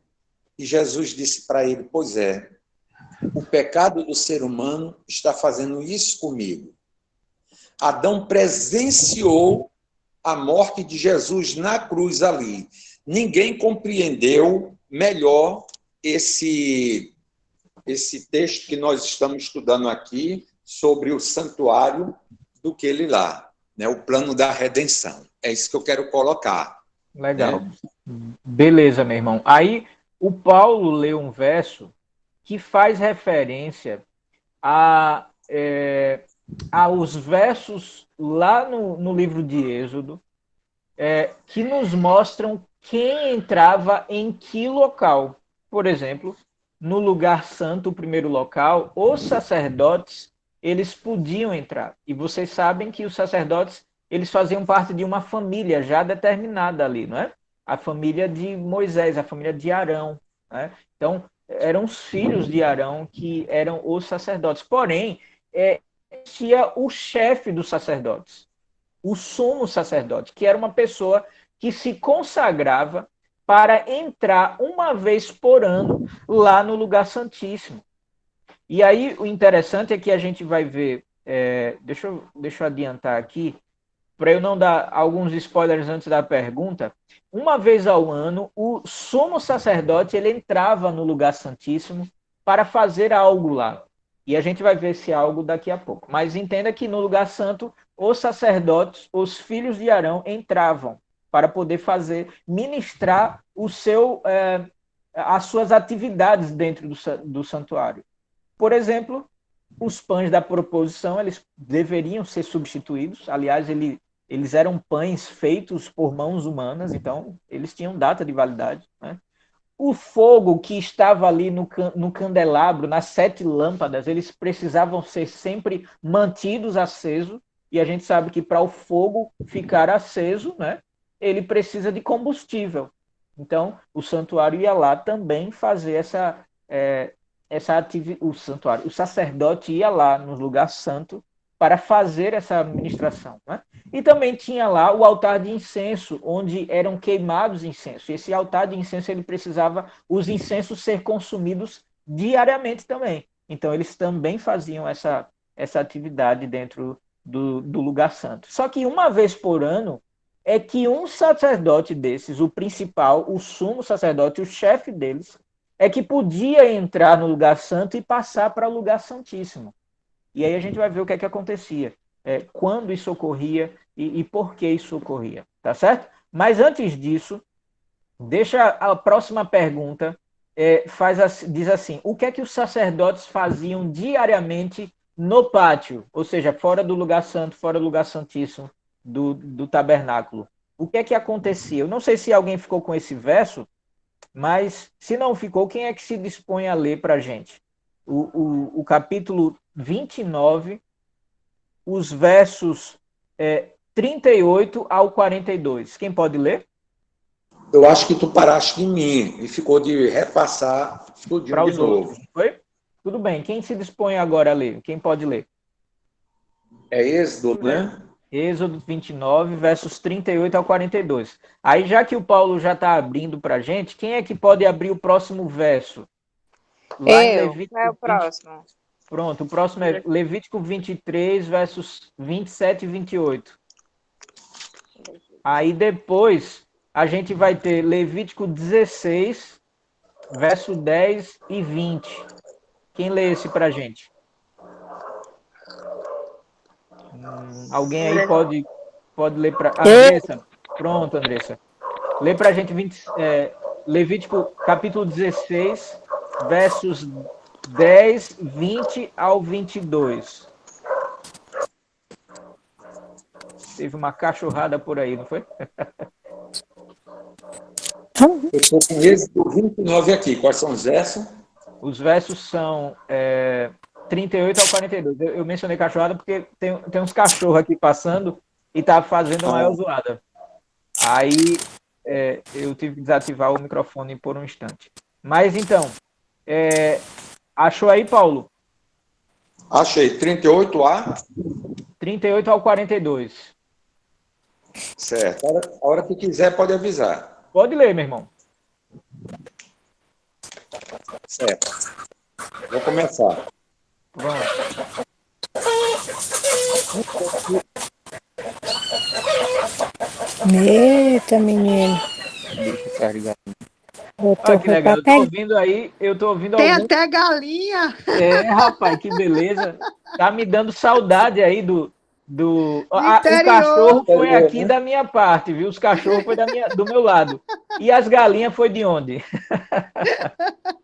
E Jesus disse para ele: pois é, o pecado do ser humano está fazendo isso comigo. Adão presenciou a morte de Jesus na cruz ali. Ninguém compreendeu melhor esse texto que nós estamos estudando aqui sobre o santuário do que ele lá, né? O plano da redenção. É isso que eu quero colocar. Legal. Né? Beleza, meu irmão. Aí o Paulo leu um verso que faz referência aos versos lá no livro de Êxodo, que nos mostram quem entrava em que local. Por exemplo, no lugar santo, o primeiro local, os sacerdotes, eles podiam entrar. E vocês sabem que os sacerdotes, eles faziam parte de uma família já determinada ali, não é? A família de Moisés, a família de Arão, né? Então, eram os filhos de Arão que eram os sacerdotes. Porém, existia o chefe dos sacerdotes. o sumo sacerdote, que era uma pessoa que se consagrava para entrar uma vez por ano lá no lugar santíssimo. E aí o interessante é que a gente vai ver, deixa eu adiantar aqui, para eu não dar alguns spoilers antes da pergunta. Uma vez ao ano, o sumo sacerdote ele entrava no lugar santíssimo para fazer algo lá. E a gente vai ver esse algo daqui a pouco. Mas entenda que no lugar santo, os sacerdotes, os filhos de Arão, entravam para poder ministrar as suas atividades dentro do santuário. Por exemplo, os pães da proposição, eles deveriam ser substituídos. Aliás, eles eram pães feitos por mãos humanas, então eles tinham data de validade, né? O fogo que estava ali no candelabro, nas 7 lâmpadas, eles precisavam ser sempre mantidos acesos, e a gente sabe que para o fogo ficar aceso, né, ele precisa de combustível. Então, o santuário ia lá também fazer essa atividade. O sacerdote ia lá no lugar santo para fazer essa administração, né? E também tinha lá o altar de incenso, onde eram queimados incensos. Esse altar de incenso, ele precisava os incensos ser consumidos diariamente também. Então, eles também faziam essa atividade dentro do lugar santo. Só que uma vez por ano é que um sacerdote desses, o principal, o sumo sacerdote, o chefe deles, é que podia entrar no lugar santo e passar para o lugar santíssimo. E aí a gente vai ver o que é que acontecia, quando isso ocorria e por que isso ocorria, tá certo? Mas antes disso, deixa a próxima pergunta, diz assim, o que é que os sacerdotes faziam diariamente no pátio, ou seja, fora do lugar santo, fora do lugar santíssimo do tabernáculo? O que é que acontecia? Eu não sei se alguém ficou com esse verso, mas se não ficou, quem é que se dispõe a ler para a gente? O capítulo 29, os versos 38 ao 42. Quem pode ler? Eu acho que tu paraste em mim e ficou de repassar tudo de novo. Foi? Tudo bem. Quem se dispõe agora a ler? Quem pode ler? É Êxodo, né? Êxodo 29, versos 38 ao 42. Aí, já que o Paulo já está abrindo para a gente, quem é que pode abrir o próximo verso? Lá em Levítico é o próximo. Pronto, o próximo é Levítico 23, versos 27 e 28. Aí depois a gente vai ter Levítico 16, verso 10 e 20. Quem lê esse pra gente? Alguém aí pode ler para Andressa? Pronto, Andressa. Lê pra gente Levítico capítulo 16, versos 10, 20 ao 22. Teve uma cachorrada por aí, não foi? Eu estou com Êxodo 29 aqui. Quais são os versos? Os versos são 38 ao 42. Eu mencionei cachorrada porque tem uns cachorros aqui passando e tá fazendo uma zoada. Aí eu tive que desativar o microfone por um instante. Mas então, achou aí, Paulo? Achei. 38A? 38 ao 42. Certo. A hora que quiser, pode avisar. Pode ler, meu irmão. Certo. Vou começar. Pronto. Eita, menino. Deixa eu carregar. Olha que legal, eu tô ouvindo Tem até galinha. Rapaz, que beleza. Tá me dando saudade aí do o interior. Cachorro foi aqui da minha parte, viu? Os cachorros foi do meu lado. E as galinhas foi de onde?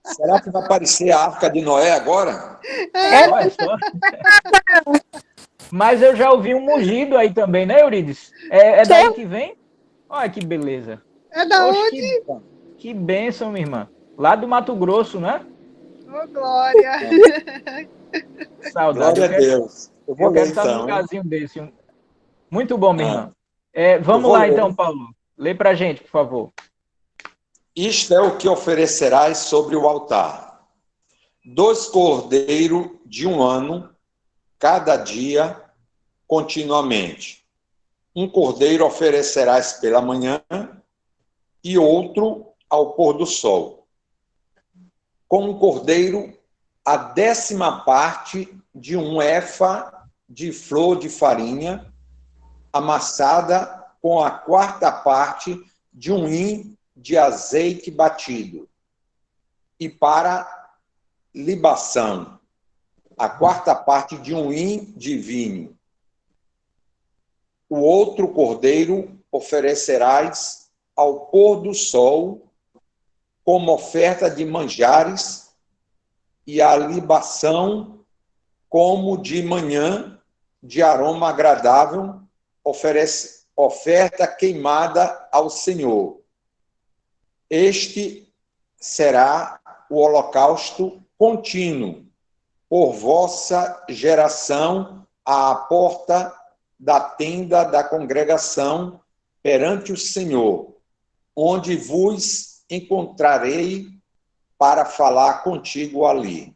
Será que vai aparecer a Arca de Noé agora? Olha só. Mas eu já ouvi um mugido aí também, né, Eurides? É daí que vem? Olha que beleza. É da onde? Que bênção, minha irmã. Lá do Mato Grosso, né? Ô, glória. Saudade. Glória a Deus. Eu quero estar num lugarzinho desse. Muito bom, minha irmã. Vamos lá, então, Paulo. Lê pra gente, por favor. Isto é o que oferecerás sobre o altar: 2 cordeiros de 1 ano, cada dia, continuamente. um cordeiro oferecerás pela manhã e outro ao pôr do sol. Com um cordeiro, a 10ª parte de um efa de flor de farinha, amassada com a 4ª parte de um hin de azeite batido. E para libação, a 4ª parte de um hin de vinho. O outro cordeiro oferecerás ao pôr do sol, como oferta de manjares, e a libação como de manhã, de aroma agradável, oferta queimada ao Senhor. Este será o holocausto contínuo, por vossa geração, à porta da tenda da congregação, perante o Senhor, onde vos encontrarei para falar contigo ali.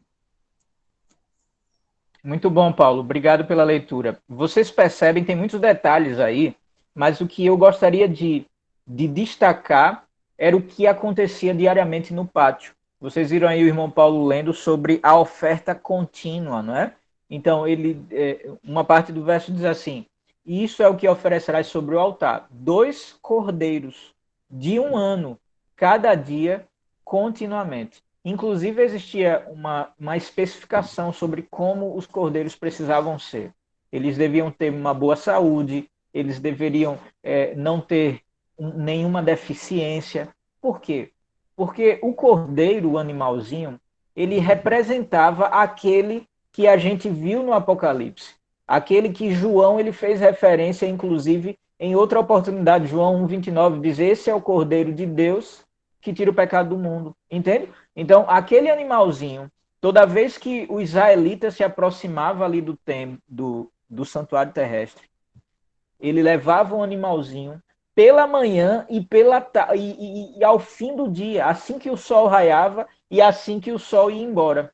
Muito bom, Paulo. Obrigado pela leitura. Vocês percebem, tem muitos detalhes aí, mas o que eu gostaria de destacar era o que acontecia diariamente no pátio. Vocês viram aí o irmão Paulo lendo sobre a oferta contínua, não é? Então, uma parte do verso diz assim: isso é o que oferecerás sobre o altar, 2 cordeiros de 1 ano, cada dia, continuamente. Inclusive, existia uma especificação sobre como os cordeiros precisavam ser. Eles deviam ter uma boa saúde, eles deveriam não ter nenhuma deficiência. Por quê? Porque o cordeiro, o animalzinho, ele representava aquele que a gente viu no Apocalipse. Aquele que João ele fez referência, inclusive, em outra oportunidade, João 1,29, diz: esse é o Cordeiro de Deus que tira o pecado do mundo. Entende? Então, aquele animalzinho, toda vez que o israelita se aproximava ali do templo, do santuário terrestre, ele levava um animalzinho pela manhã e ao fim do dia, assim que o sol raiava e assim que o sol ia embora.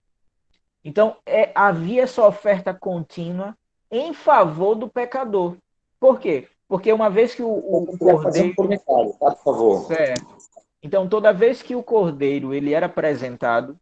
Então, havia essa oferta contínua em favor do pecador. Por quê? Porque uma vez que o cordeiro... comentário, tá, por favor. Certo. Então, toda vez que o cordeiro ele era apresentado,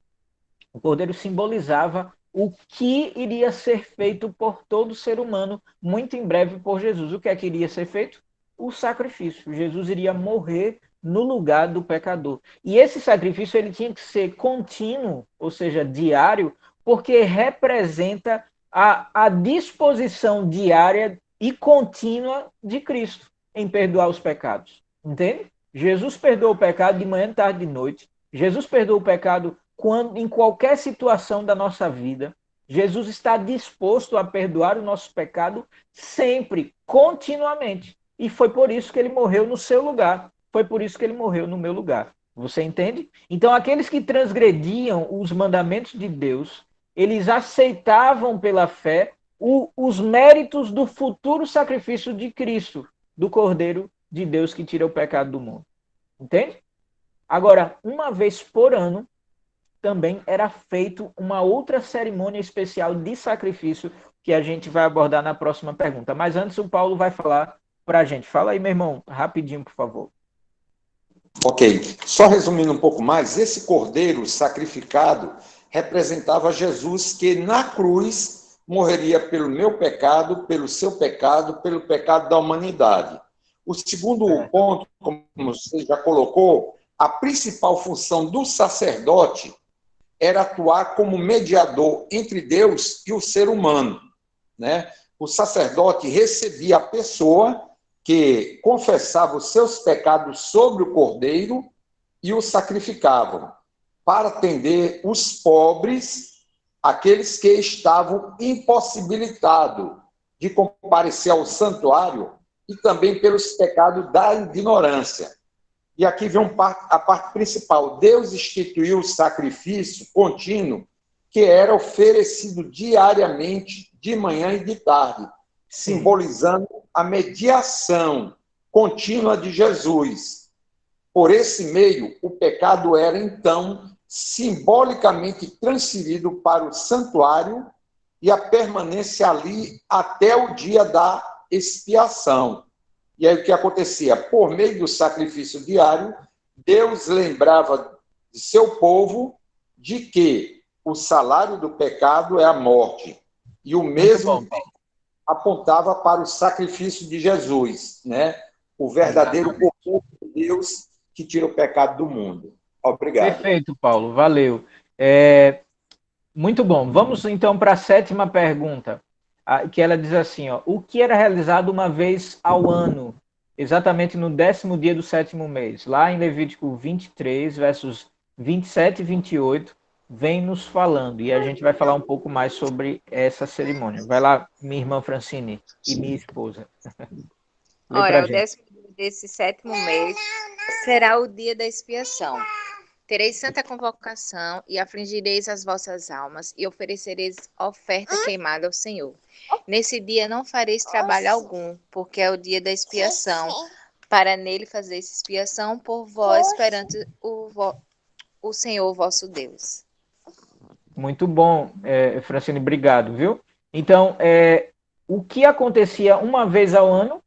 o cordeiro simbolizava o que iria ser feito por todo ser humano, muito em breve por Jesus. O que é que iria ser feito? O sacrifício. Jesus iria morrer no lugar do pecador. E esse sacrifício ele tinha que ser contínuo, ou seja, diário, porque representa a disposição diária e contínua de Cristo em perdoar os pecados. Entende? Jesus perdoa o pecado de manhã, tarde e de noite. Jesus perdoa o pecado em qualquer situação da nossa vida. Jesus está disposto a perdoar o nosso pecado sempre, continuamente. E foi por isso que ele morreu no seu lugar. Foi por isso que ele morreu no meu lugar. Você entende? Então, aqueles que transgrediam os mandamentos de Deus, eles aceitavam pela fé os méritos do futuro sacrifício de Cristo, do Cordeiro de Deus que tira o pecado do mundo. Entende? Agora, uma vez por ano, também era feito uma outra cerimônia especial de sacrifício que a gente vai abordar na próxima pergunta. Mas antes o Paulo vai falar para a gente. Fala aí, meu irmão, rapidinho, por favor. Ok. Só resumindo um pouco mais, esse cordeiro sacrificado representava Jesus que na cruz morreria pelo meu pecado, pelo seu pecado, pelo pecado da humanidade. O segundo ponto, como você já colocou, a principal função do sacerdote era atuar como mediador entre Deus e o ser humano, né? O sacerdote recebia a pessoa que confessava os seus pecados sobre o cordeiro e o sacrificavam para atender os pobres, aqueles que estavam impossibilitados de comparecer ao santuário e também pelos pecados da ignorância. E aqui vem a parte principal. Deus instituiu o sacrifício contínuo que era oferecido diariamente, de manhã e de tarde, simbolizando a mediação contínua de Jesus. Por esse meio, o pecado era, então, simbolicamente transferido para o santuário e a permanência ali até o dia da expiação. E aí o que acontecia? Por meio do sacrifício diário, Deus lembrava de seu povo de que o salário do pecado é a morte. E o mesmo apontava para o sacrifício de Jesus, né? O verdadeiro cordeiro de Deus que tira o pecado do mundo. Obrigado. Perfeito, Paulo. Valeu. Muito bom. Vamos então para a 7ª pergunta, que ela diz assim, ó, o que era realizado uma vez ao ano, exatamente no 10º dia do 7º mês? Lá em Levítico 23, versos 27 e 28, vem nos falando, e a gente vai falar um pouco mais sobre essa cerimônia. Vai lá, minha irmã Francine e minha esposa. Ora, o 10º dia desse 7º mês será o dia da expiação. Tereis santa convocação e afligireis as vossas almas e oferecereis oferta queimada ao Senhor. Nesse dia não fareis trabalho algum, porque é o dia da expiação, para nele fazer expiação por vós perante o Senhor vosso Deus. Muito bom, Francine, obrigado, viu? Então, o que acontecia uma vez ao ano?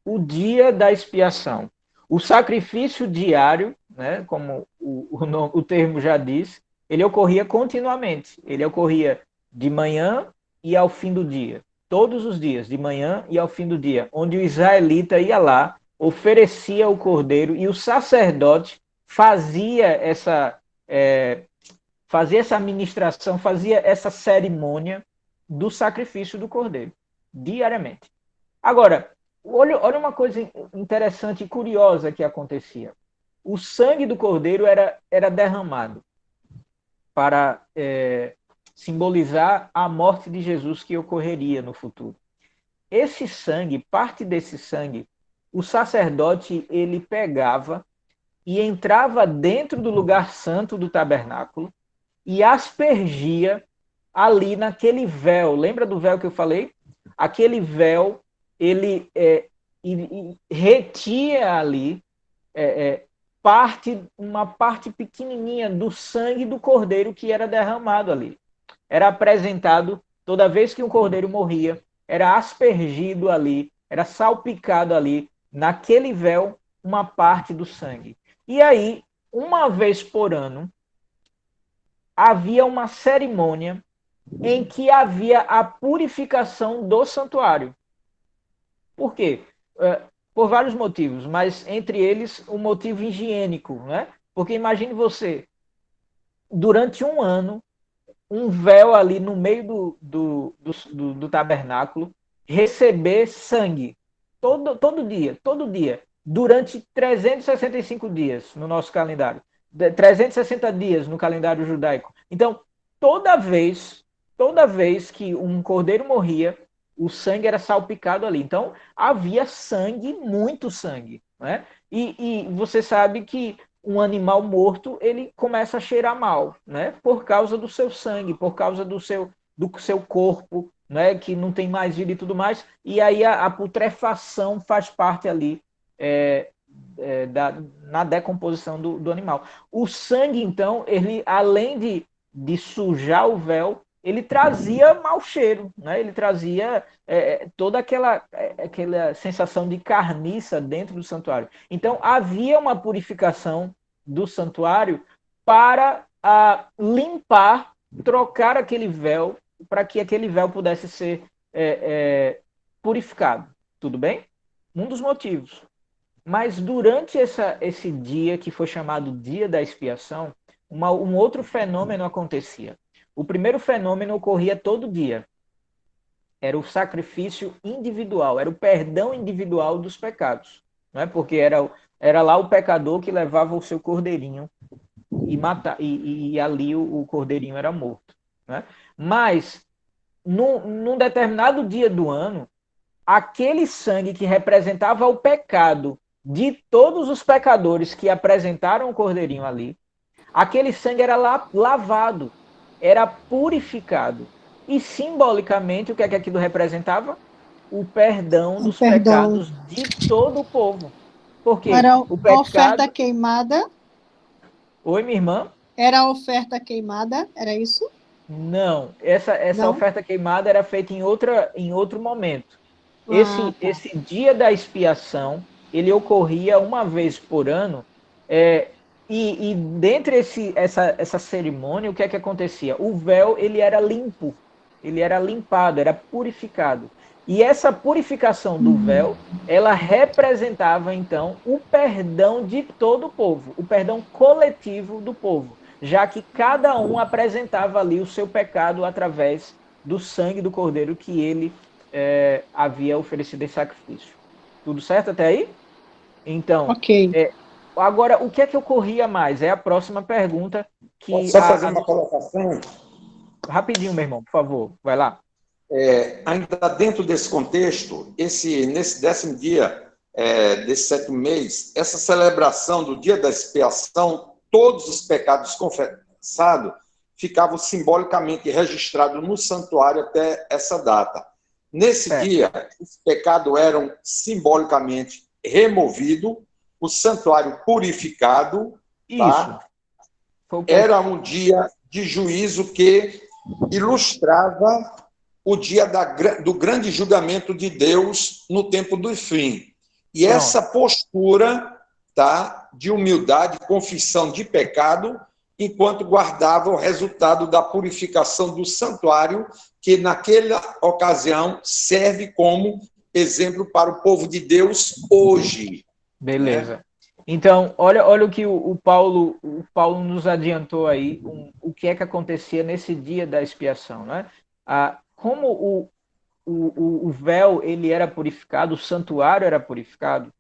O dia da expiação. O sacrifício diário, né, como o termo já diz, ele ocorria continuamente. Ele ocorria de manhã e ao fim do dia. Todos os dias, de manhã e ao fim do dia. Onde o israelita ia lá, oferecia o cordeiro e o sacerdote fazia essa administração, fazia essa cerimônia do sacrifício do cordeiro, diariamente. Agora, olha uma coisa interessante e curiosa que acontecia. O sangue do cordeiro era derramado para simbolizar a morte de Jesus que ocorreria no futuro. Esse sangue, parte desse sangue, o sacerdote ele pegava e entrava dentro do lugar santo do tabernáculo e aspergia ali naquele véu. Lembra do véu que eu falei? Aquele véu, ele retia ali uma parte pequenininha do sangue do cordeiro que era derramado ali. Era apresentado, toda vez que um cordeiro morria, era aspergido ali, era salpicado ali, naquele véu, uma parte do sangue. E aí, uma vez por ano, havia uma cerimônia em que havia a purificação do santuário. Por quê? Por vários motivos, mas entre eles o motivo higiênico, né? Porque imagine você, durante um ano, um véu ali no meio do tabernáculo, receber sangue, todo dia, durante 365 dias no nosso calendário, 360 dias no calendário judaico. Então, toda vez que um cordeiro morria, o sangue era salpicado ali. Então, havia sangue, muito sangue, né? E você sabe que um animal morto, ele começa a cheirar mal, né? Por causa do seu sangue, por causa do seu corpo, né? Que não tem mais vida e tudo mais. E aí a putrefação faz parte ali na decomposição do animal. O sangue, então, ele, além de sujar o véu, ele trazia mau cheiro, né? Ele trazia toda aquela sensação de carniça dentro do santuário. Então, havia uma purificação do santuário para limpar, trocar aquele véu, para que aquele véu pudesse ser purificado. Tudo bem? Um dos motivos. Mas durante esse dia, que foi chamado Dia da Expiação, um outro fenômeno acontecia. O primeiro fenômeno ocorria todo dia. Era o sacrifício individual, era o perdão individual dos pecados. Não é? Porque era lá o pecador que levava o seu cordeirinho e ali o cordeirinho era morto. Né? Mas, num determinado dia do ano, aquele sangue que representava o pecado de todos os pecadores que apresentaram o cordeirinho ali, aquele sangue era lavado, era purificado. E simbolicamente, o que é que aquilo representava? O perdão dos pecados de todo o povo. Porque era o pecado... a oferta queimada? Oi, minha irmã? Era a oferta queimada? Era isso? Não, essa Não? oferta queimada era feita em outro momento. Esse dia da expiação, ele ocorria uma vez por ano, e dentre essa cerimônia, o que é que acontecia? O véu, ele era limpo, ele era limpado, era purificado. E essa purificação do véu, ela representava, então, o perdão de todo o povo, o perdão coletivo do povo, já que cada um apresentava ali o seu pecado através do sangue do cordeiro que ele havia oferecido em sacrifício. Tudo certo até aí? Então, agora, o que é que ocorria mais? É a próxima pergunta. Posso só fazer uma colocação? Rapidinho, meu irmão, por favor, vai lá. Ainda dentro desse contexto, nesse 10º dia desse 7º mês, essa celebração do dia da expiação, todos os pecados confessados ficavam simbolicamente registrados no santuário até essa data. Nesse dia, os pecados eram simbolicamente removidos, o santuário purificado. Tá? Era um dia de juízo que ilustrava o dia do grande julgamento de Deus no tempo do fim. E essa postura, tá, de humildade, confissão de pecado, enquanto guardava o resultado da purificação do santuário, que naquela ocasião serve como exemplo para o povo de Deus hoje. Beleza. Então, olha o que o Paulo nos adiantou aí, o que é que acontecia nesse dia da expiação, né? Como o véu ele era purificado, o santuário era purificado,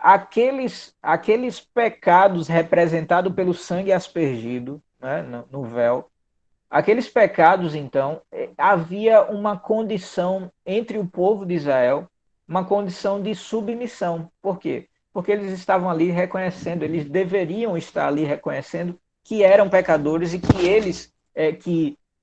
aqueles pecados representados pelo sangue aspergido, né, no véu, aqueles pecados, então, havia uma condição entre o povo de Israel, uma condição de submissão. Por quê? Porque eles estavam ali reconhecendo, eles deveriam estar ali reconhecendo que eram pecadores e que eles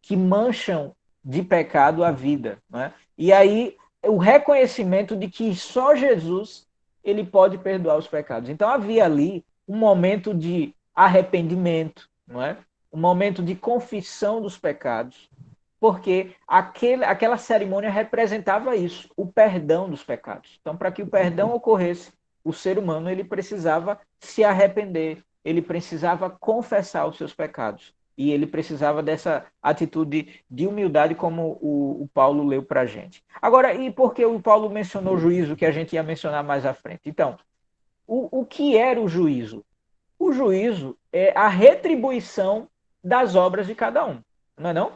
que mancham de pecado a vida. Né? E aí, o reconhecimento de que só Jesus ele pode perdoar os pecados. Então, havia ali um momento de arrependimento, não é? Um momento de confissão dos pecados, porque aquela cerimônia representava isso, o perdão dos pecados. Então, para que o perdão ocorresse, o ser humano ele precisava se arrepender, ele precisava confessar os seus pecados. E ele precisava dessa atitude de humildade, como o Paulo leu para a gente. Agora, e por que o Paulo mencionou o juízo, que a gente ia mencionar mais à frente? Então, o que era o juízo? O juízo é a retribuição das obras de cada um, não é não?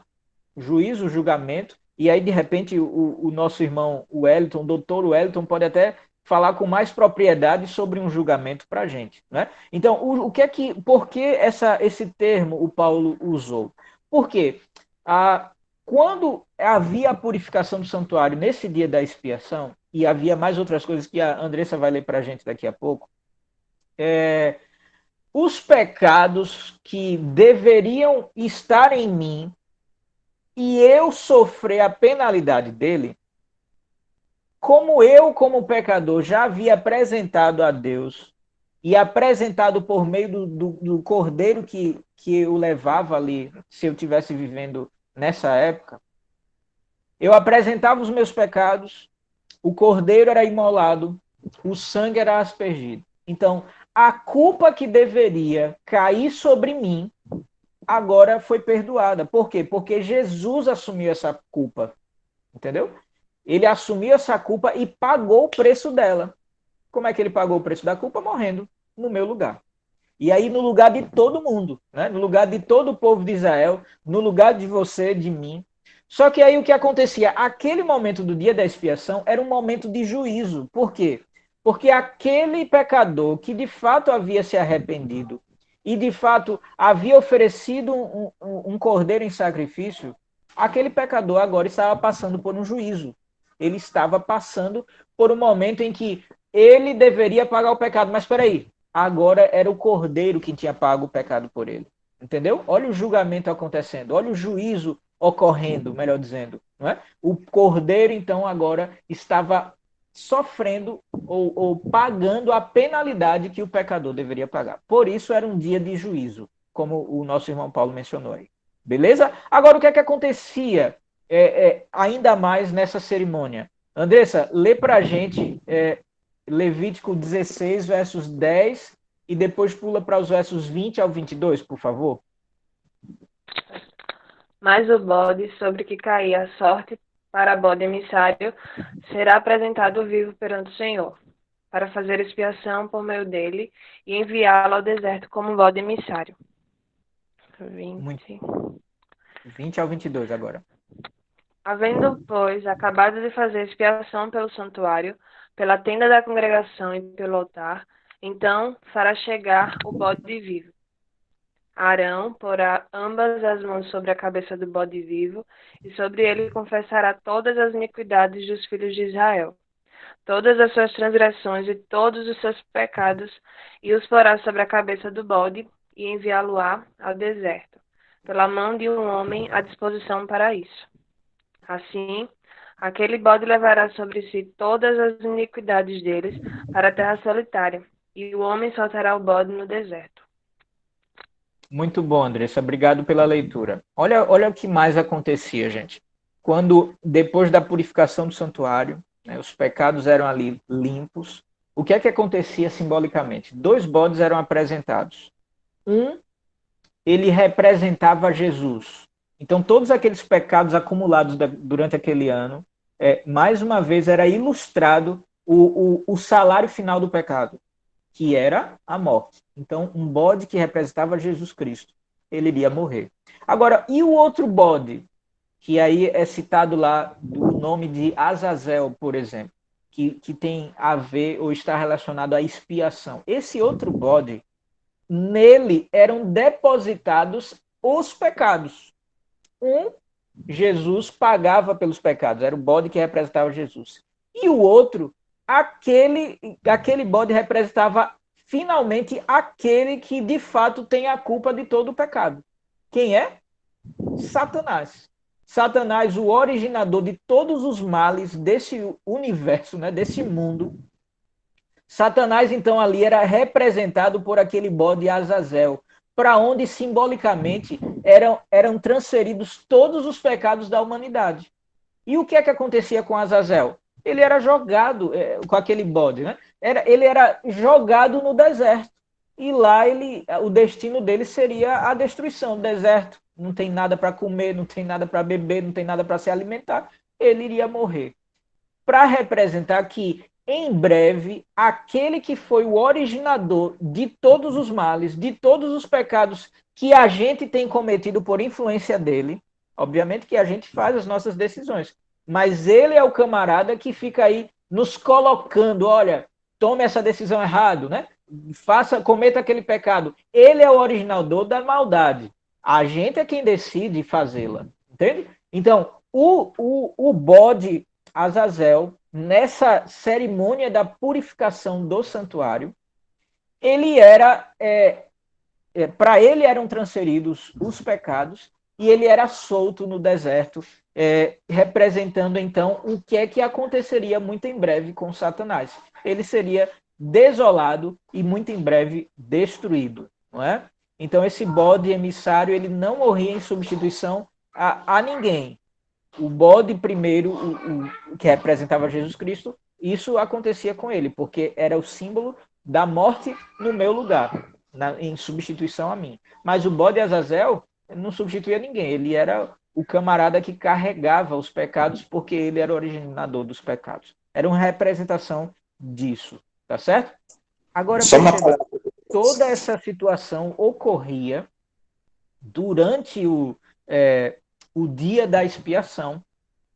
Juízo, julgamento, e aí, de repente, o nosso irmão Wellington, o doutor Wellington, pode até falar com mais propriedade sobre um julgamento para a gente, né? Então, por que esse termo o Paulo usou? Porque quando havia a purificação do santuário nesse dia da expiação, e havia mais outras coisas que a Andressa vai ler para a gente daqui a pouco, os pecados que deveriam estar em mim e eu sofrer a penalidade dele, como eu, como pecador, já havia apresentado a Deus e apresentado por meio do cordeiro que eu levava ali, se eu estivesse vivendo nessa época, eu apresentava os meus pecados, o cordeiro era imolado, o sangue era aspergido. Então, a culpa que deveria cair sobre mim, agora foi perdoada. Por quê? Porque Jesus assumiu essa culpa, entendeu? Ele assumiu essa culpa e pagou o preço dela. Como é que ele pagou o preço da culpa? Morrendo no meu lugar. E aí no lugar de todo mundo, né? No lugar de todo o povo de Israel, no lugar de você, de mim. Só que aí o que acontecia? Aquele momento do dia da expiação era um momento de juízo. Por quê? Porque aquele pecador que de fato havia se arrependido e de fato havia oferecido um cordeiro em sacrifício, aquele pecador agora estava passando por um juízo. Ele estava passando por um momento em que ele deveria pagar o pecado. Mas espera aí, agora era o cordeiro que tinha pago o pecado por ele. Entendeu? Olha o julgamento acontecendo, olha o juízo ocorrendo, melhor dizendo. Não é? O cordeiro, então, agora estava sofrendo ou pagando a penalidade que o pecador deveria pagar. Por isso era um dia de juízo, como o nosso irmão Paulo mencionou aí. Beleza? Agora, o que é que acontecia ainda mais nessa cerimônia? Andressa, lê para a gente Levítico 16, versos 10, e depois pula para os versos 20 ao 22, por favor. Mas o bode sobre que cair a sorte para bode emissário será apresentado vivo perante o Senhor, para fazer expiação por meio dele e enviá-lo ao deserto como bode emissário. 20 ao 22 agora. Havendo, pois, acabado de fazer expiação pelo santuário, pela tenda da congregação e pelo altar, então fará chegar o bode vivo. Arão porá ambas as mãos sobre a cabeça do bode vivo, e sobre ele confessará todas as iniquidades dos filhos de Israel, todas as suas transgressões e todos os seus pecados, e os porá sobre a cabeça do bode, e enviá-lo-á ao deserto, pela mão de um homem à disposição para isso. Assim, aquele bode levará sobre si todas as iniquidades deles para a terra solitária, e o homem soltará o bode no deserto. Muito bom, Andressa. Obrigado pela leitura. Olha o que mais acontecia, gente. Quando, depois da purificação do santuário, né, os pecados eram ali limpos, o que é que acontecia simbolicamente? 2 bodes eram apresentados. Um, ele representava Jesus. Então, todos aqueles pecados acumulados durante aquele ano, mais uma vez, era ilustrado o salário final do pecado, que era a morte. Então, um bode que representava Jesus Cristo, ele iria morrer. Agora, e o outro bode, que aí é citado lá do nome de Azazel, por exemplo, que tem a ver ou está relacionado à expiação. Esse outro bode, nele eram depositados os pecados. Jesus pagava pelos pecados, era o bode que representava Jesus. E o outro, aquele bode representava finalmente aquele que de fato tem a culpa de todo o pecado. Quem é? Satanás. Satanás, o originador de todos os males desse universo, né, desse mundo. Satanás, então, ali era representado por aquele bode Azazel, para onde simbolicamente eram transferidos todos os pecados da humanidade. E o que é que acontecia com Azazel? Ele era jogado com aquele bode, né? Ele era jogado no deserto. E lá o destino dele seria a destruição. O deserto não tem nada para comer, não tem nada para beber, não tem nada para se alimentar. Ele iria morrer. Para representar que, em breve, aquele que foi o originador de todos os males, de todos os pecados que a gente tem cometido por influência dele, obviamente que a gente faz as nossas decisões, mas ele é o camarada que fica aí nos colocando, olha, tome essa decisão errada, né? Cometa aquele pecado. Ele é o originador da maldade. A gente é quem decide fazê-la, entende? Então, o bode Azazel, nessa cerimônia da purificação do santuário, ele era, para ele eram transferidos os pecados e ele era solto no deserto, representando então o que é que aconteceria muito em breve com Satanás. Ele seria desolado e muito em breve destruído, não é? Então esse bode emissário, ele não morria em substituição a ninguém. O bode primeiro, o que representava Jesus Cristo, isso acontecia com ele, porque era o símbolo da morte no meu lugar, em substituição a mim. Mas o bode Azazel não substituía ninguém, ele era o camarada que carregava os pecados, porque ele era o originador dos pecados. Era uma representação disso, tá certo? Agora, perceba, toda essa situação ocorria durante o dia da expiação,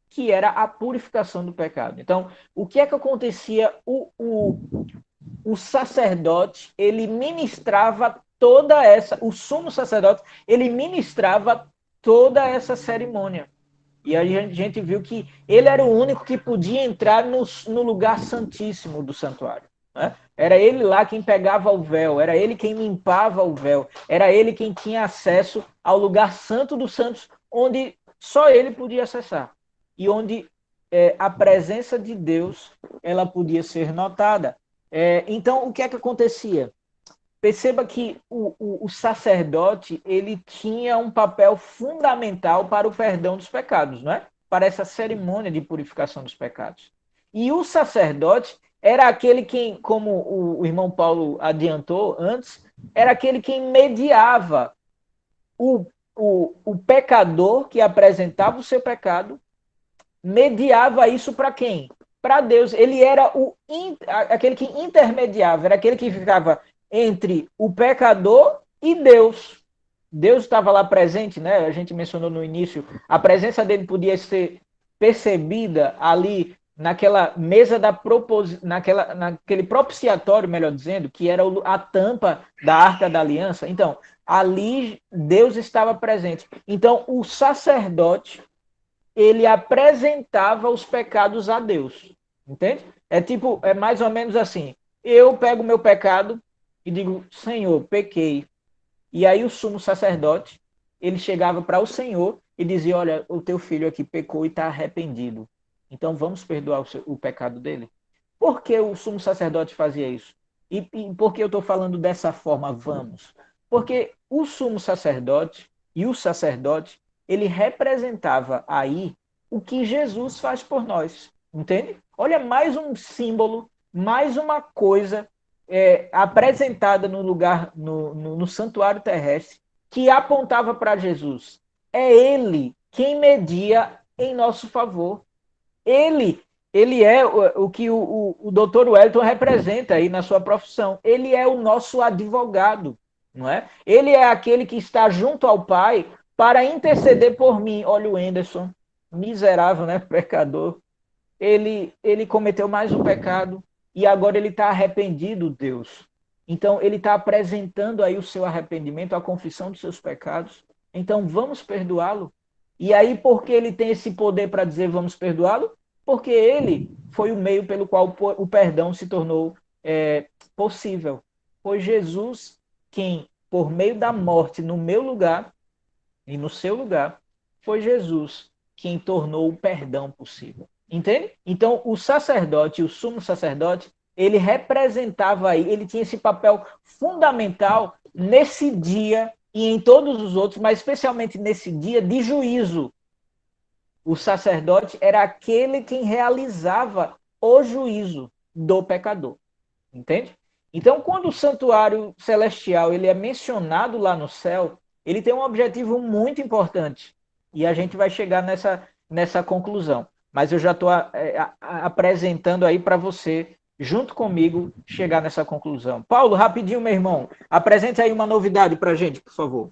que era a purificação do pecado. Então, o que é que acontecia? O sacerdote, ele ministrava o sumo sacerdote, ele ministrava toda essa cerimônia. E a gente viu que ele era o único que podia entrar no lugar santíssimo do santuário, né? Era ele lá quem pegava o véu, era ele quem limpava o véu, era ele quem tinha acesso ao lugar santo dos santos, onde só ele podia acessar. E onde a presença de Deus ela podia ser notada. Então, o que é que acontecia? Perceba que o sacerdote ele tinha um papel fundamental para o perdão dos pecados, não é? Para essa cerimônia de purificação dos pecados. E o sacerdote era aquele quem, como o irmão Paulo adiantou antes, era aquele quem mediava o pecador que apresentava o seu pecado, mediava isso para quem? Para Deus. Ele era aquele que intermediava, era aquele que ficava entre o pecador e Deus. Deus estava lá presente, né? A gente mencionou no início, a presença dele podia ser percebida ali naquela mesa naquele propiciatório, melhor dizendo, que era a tampa da Arca da Aliança. Então, ali Deus estava presente. Então, o sacerdote, ele apresentava os pecados a Deus. Entende? É mais ou menos assim. Eu pego o meu pecado e digo, Senhor, pequei. E aí o sumo sacerdote, ele chegava para o Senhor e dizia, olha, o teu filho aqui pecou e está arrependido. Então vamos perdoar o pecado dele. Por que o sumo sacerdote fazia isso? E por que eu estou falando dessa forma, vamos? Porque o sumo sacerdote e o sacerdote, ele representava aí o que Jesus faz por nós. Entende? Olha, mais um símbolo, mais uma coisa apresentada no lugar, no santuário terrestre, que apontava para Jesus. É ele quem media em nosso favor. Ele é o que o Dr. Wellington representa aí na sua profissão. Ele é o nosso advogado, não é? Ele é aquele que está junto ao Pai para interceder por mim. Olha o Anderson, miserável, né? Pecador. Ele cometeu mais um pecado e agora ele está arrependido, Deus. Então, ele está apresentando aí o seu arrependimento, a confissão dos seus pecados. Então, vamos perdoá-lo. E aí, por que ele tem esse poder para dizer vamos perdoá-lo? Porque ele foi o meio pelo qual o perdão se tornou possível. Foi Jesus quem, por meio da morte no meu lugar e no seu lugar, foi Jesus quem tornou o perdão possível. Entende? Então, o sacerdote, o sumo sacerdote, ele representava aí, ele tinha esse papel fundamental nesse dia e em todos os outros, mas especialmente nesse dia de juízo. O sacerdote era aquele quem realizava o juízo do pecador. Entende? Então, quando o santuário celestial ele é mencionado lá no céu, ele tem um objetivo muito importante. E a gente vai chegar nessa conclusão. Mas eu já estou apresentando aí para você, junto comigo, chegar nessa conclusão. Paulo, rapidinho, meu irmão, apresente aí uma novidade para a gente, por favor.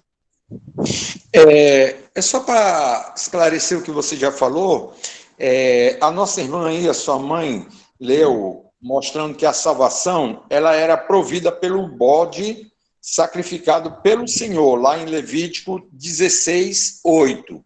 É só para esclarecer o que você já falou, a nossa irmã aí, a sua mãe, leu, mostrando que a salvação ela era provida pelo bode sacrificado pelo Senhor, lá em Levítico 16:8.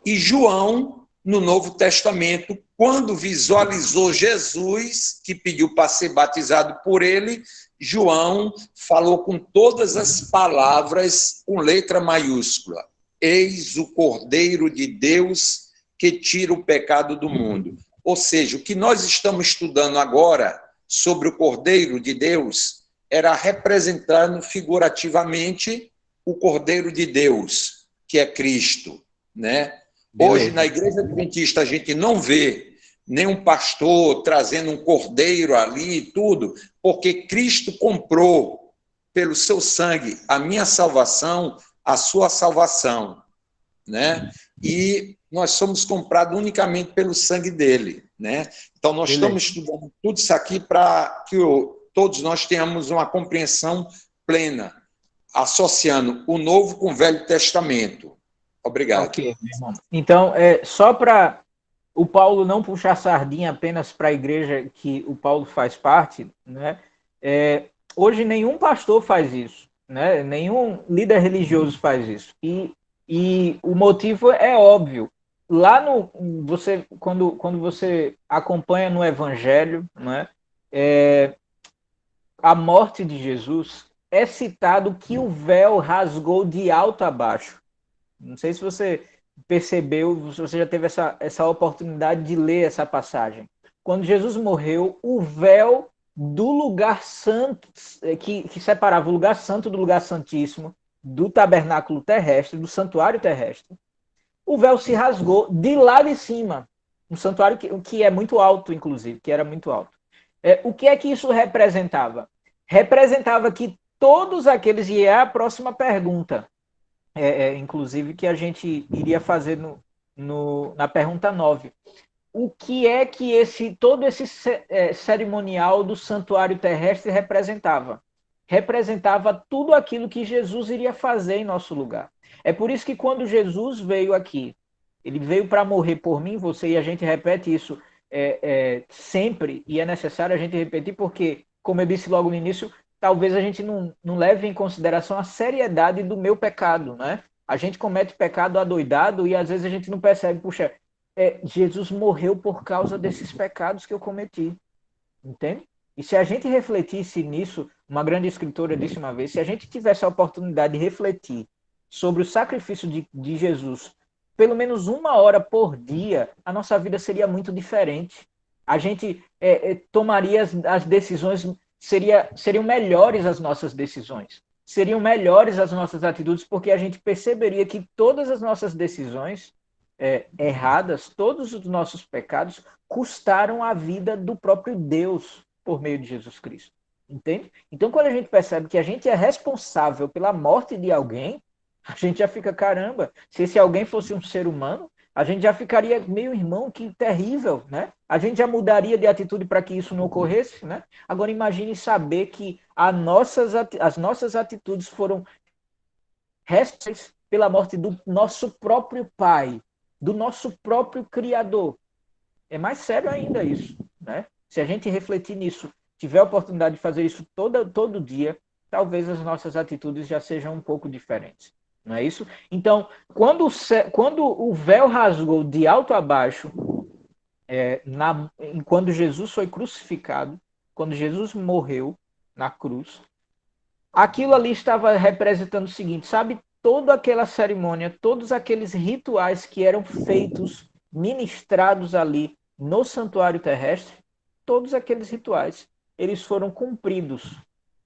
E João, no Novo Testamento, quando visualizou Jesus, que pediu para ser batizado por ele, João falou com todas as palavras com letra maiúscula. Eis o Cordeiro de Deus que tira o pecado do mundo. Ou seja, o que nós estamos estudando agora sobre o Cordeiro de Deus era representando figurativamente o Cordeiro de Deus, que é Cristo, né? Hoje, na Igreja Adventista, a gente não vê nenhum pastor trazendo um cordeiro ali e tudo, porque Cristo comprou pelo seu sangue a minha salvação, a sua salvação, né? E nós somos comprados unicamente pelo sangue dele, né? Então, nós estamos estudando tudo isso aqui para que todos nós tenhamos uma compreensão plena, associando o Novo com o Velho Testamento. Obrigado. Ok, meu irmão. Então, só para o Paulo não puxar sardinha apenas para a igreja que o Paulo faz parte, né? Hoje nenhum pastor faz isso, né? Nenhum líder religioso faz isso. E o motivo é óbvio. Lá quando você acompanha no Evangelho, né? A morte de Jesus, é citado que o véu rasgou de alto a baixo. Não sei se você percebeu, se você já teve essa oportunidade de ler essa passagem. Quando Jesus morreu, o véu do lugar santo, que separava o lugar santo do lugar santíssimo, do tabernáculo terrestre, do santuário terrestre, o véu se rasgou de lá de cima. Um santuário que é muito alto, inclusive, que era muito alto. O que é que isso representava? Representava que todos aqueles, e é a próxima pergunta, inclusive, que a gente iria fazer na pergunta 9. O que é que todo esse cerimonial do santuário terrestre representava? Representava tudo aquilo que Jesus iria fazer em nosso lugar. É por isso que quando Jesus veio aqui, ele veio para morrer por mim, você, e a gente repete isso sempre, e é necessário a gente repetir, porque, como eu disse logo no início, talvez a gente não leve em consideração a seriedade do meu pecado, né? A gente comete pecado adoidado e às vezes a gente não percebe, puxa, Jesus morreu por causa desses pecados que eu cometi, entende? E se a gente refletisse nisso, uma grande escritora disse uma vez, se a gente tivesse a oportunidade de refletir sobre o sacrifício de Jesus, pelo menos 1 hora por dia, a nossa vida seria muito diferente. A gente tomaria as decisões, seriam melhores as nossas decisões, seriam melhores as nossas atitudes, porque a gente perceberia que todas as nossas decisões erradas, todos os nossos pecados custaram a vida do próprio Deus por meio de Jesus Cristo. Entende? Então, quando a gente percebe que a gente é responsável pela morte de alguém, a gente já fica, caramba, se esse alguém fosse um ser humano, a gente já ficaria, meu irmão, que terrível, né? A gente já mudaria de atitude para que isso não ocorresse, né? Agora imagine saber que as nossas atitudes foram responsáveis pela morte do nosso próprio Pai, do nosso próprio Criador. É mais sério ainda isso, né? Se a gente refletir nisso, tiver a oportunidade de fazer isso todo dia, talvez as nossas atitudes já sejam um pouco diferentes. Não é isso? Então, quando o véu rasgou de alto a baixo, quando Jesus foi crucificado, quando Jesus morreu na cruz, aquilo ali estava representando o seguinte, sabe? Toda aquela cerimônia, todos aqueles rituais que eram feitos, ministrados ali no santuário terrestre, todos aqueles rituais, eles foram cumpridos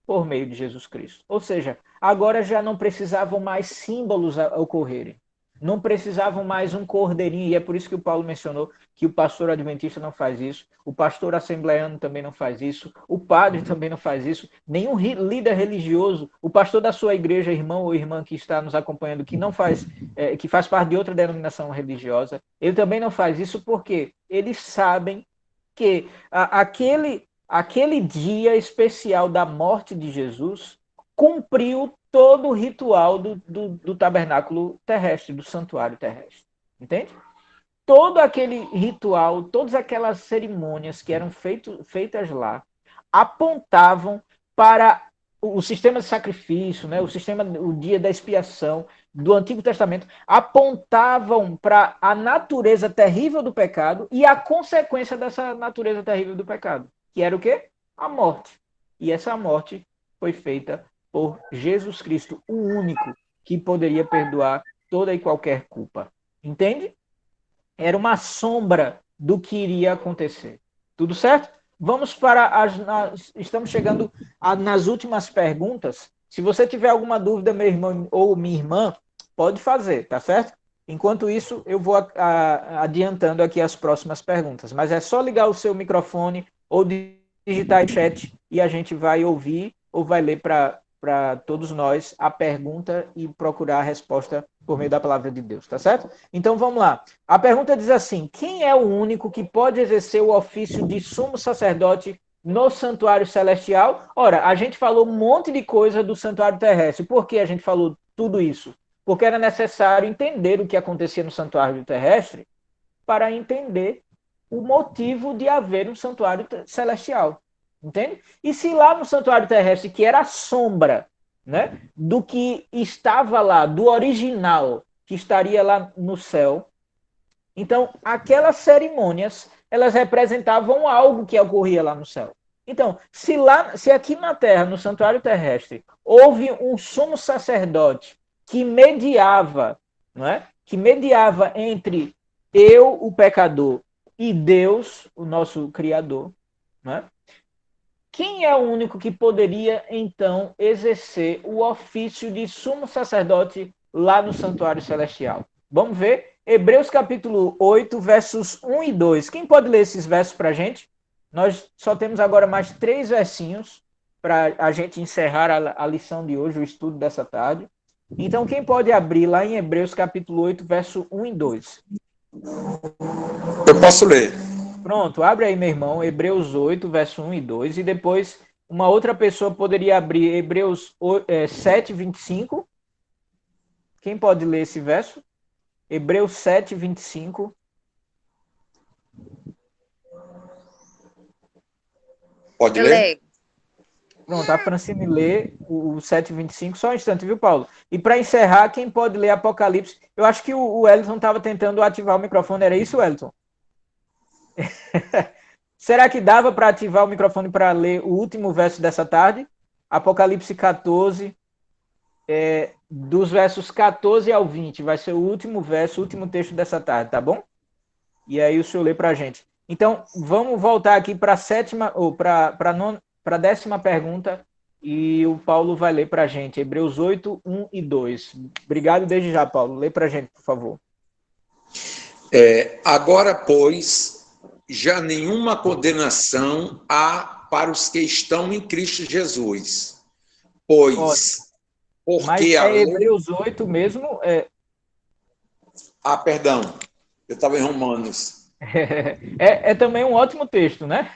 por meio de Jesus Cristo. Ou seja, agora já não precisavam mais símbolos ocorrerem. Não precisavam mais um cordeirinho, e é por isso que o Paulo mencionou que o pastor adventista não faz isso, o pastor assembleano também não faz isso, o padre também não faz isso, nenhum líder religioso, o pastor da sua igreja, irmão ou irmã que está nos acompanhando, que não faz, que faz parte de outra denominação religiosa, ele também não faz isso porque eles sabem que aquele dia especial da morte de Jesus cumpriu todo o ritual do tabernáculo terrestre, do santuário terrestre. Entende? Todo aquele ritual, todas aquelas cerimônias que eram feitas lá, apontavam para o sistema de sacrifício, né? O dia da expiação do Antigo Testamento, apontavam para a natureza terrível do pecado e a consequência dessa natureza terrível do pecado, que era o quê? A morte. E essa morte foi feita por Jesus Cristo, o único que poderia perdoar toda e qualquer culpa. Entende? Era uma sombra do que iria acontecer. Tudo certo? Vamos para estamos chegando nas últimas perguntas. Se você tiver alguma dúvida, meu irmão ou minha irmã, pode fazer, tá certo? Enquanto isso, eu vou adiantando aqui as próximas perguntas. Mas é só ligar o seu microfone ou digitar em chat e a gente vai ouvir ou vai ler para todos nós a pergunta e procurar a resposta por meio da palavra de Deus, tá certo? Então vamos lá. A pergunta diz assim: quem é o único que pode exercer o ofício de sumo sacerdote no santuário celestial? Ora, a gente falou um monte de coisa do santuário terrestre. Por que a gente falou tudo isso? Porque era necessário entender o que acontecia no santuário terrestre para entender o motivo de haver um santuário celestial. Entende? E se lá no santuário terrestre, que era a sombra, né, do que estava lá, do original, que estaria lá no céu, então aquelas cerimônias, elas representavam algo que ocorria lá no céu. Então, se aqui na terra, no santuário terrestre, houve um sumo sacerdote que mediava, não é? Que mediava entre eu, o pecador, e Deus, o nosso Criador, não é? Quem é o único que poderia, então, exercer o ofício de sumo sacerdote lá no santuário celestial? Vamos ver Hebreus capítulo 8, versos 1 e 2. Quem pode ler esses versos para a gente? Nós só temos agora mais 3 versinhos para a gente encerrar a lição de hoje, o estudo dessa tarde. Então, quem pode abrir lá em Hebreus capítulo 8, verso 1 e 2? Eu posso ler. Pronto, abre aí, meu irmão, Hebreus 8, verso 1 e 2, e depois uma outra pessoa poderia abrir Hebreus 7, 25. Quem pode ler esse verso? Hebreus 7, 25. Pode ler? Pronto, a Francine lê o 7:25, só um instante, viu, Paulo? E para encerrar, quem pode ler Apocalipse? Eu acho que o Wellington estava tentando ativar o microfone, era isso, Wellington? Será que dava para ativar o microfone para ler o último verso dessa tarde? Apocalipse 14, dos versos 14 ao 20, vai ser o último verso, o último texto dessa tarde, tá bom? E aí o senhor lê para a gente. Então, vamos voltar aqui para a sétima, ou para a 10ª pergunta, e o Paulo vai ler para a gente, Hebreus 8, 1 e 2. Obrigado desde já, Paulo. Lê para a gente, por favor. Agora, pois, já nenhuma condenação há para os que estão em Cristo Jesus. Pois, porque mas a lei... Hebreus 8 mesmo? Perdão, eu estava em Romanos. É também um ótimo texto, né?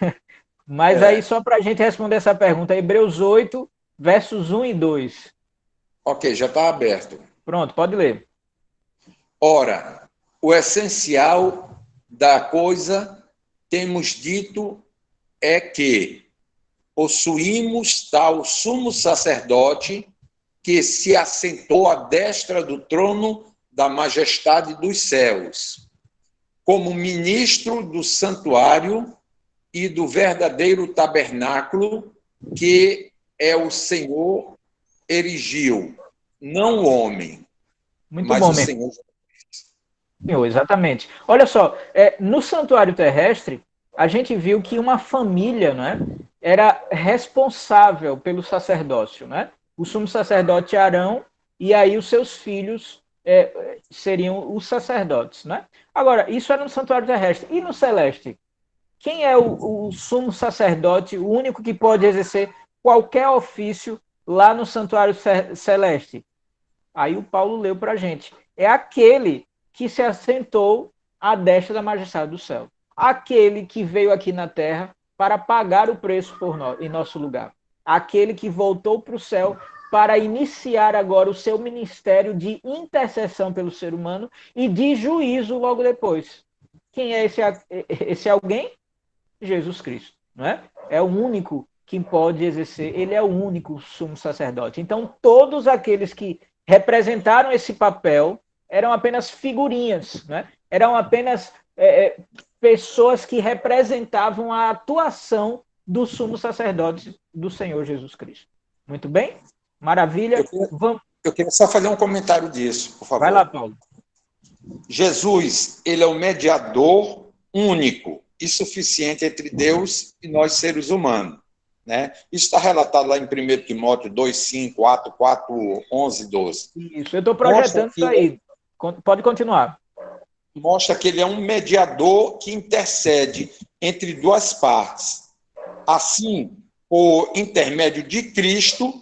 Mas aí, só para a gente responder essa pergunta, Hebreus 8, versos 1 e 2. Ok, já está aberto. Pronto, pode ler. Ora, o essencial da coisa, temos dito, é que possuímos tal sumo sacerdote que se assentou à destra do trono da majestade dos céus, como ministro do santuário e do verdadeiro tabernáculo que é o Senhor erigiu, não o homem, mas bom, o Senhor. Exatamente. Olha só, no santuário terrestre, a gente viu que uma família, né, era responsável pelo sacerdócio, né? O sumo sacerdote Arão e aí os seus filhos seriam os sacerdotes, né? Agora, isso era no santuário terrestre. E no celeste? Quem é o sumo sacerdote, o único que pode exercer qualquer ofício lá no santuário celeste? Aí o Paulo leu para a gente. É aquele que se assentou à destra da majestade do céu. Aquele que veio aqui na terra para pagar o preço por nós, em nosso lugar. Aquele que voltou para o céu para iniciar agora o seu ministério de intercessão pelo ser humano e de juízo logo depois. Quem é esse alguém? Jesus Cristo, não é? É o único que pode exercer, ele é o único sumo sacerdote. Então, todos aqueles que representaram esse papel eram apenas figurinhas, né? Eram apenas pessoas que representavam a atuação do sumo sacerdote do Senhor Jesus Cristo. Muito bem? Maravilha. Eu queria só fazer um comentário disso, por favor. Vai lá, Paulo. Jesus, ele é o mediador único e suficiente entre Deus e nós, seres humanos. Né? Isso está relatado lá em 1 Timóteo 2, 5, 4, 11, 12. Isso, eu estou projetando isso aí. Pode continuar. Mostra que ele é um mediador que intercede entre duas partes. Assim, por intermédio de Cristo,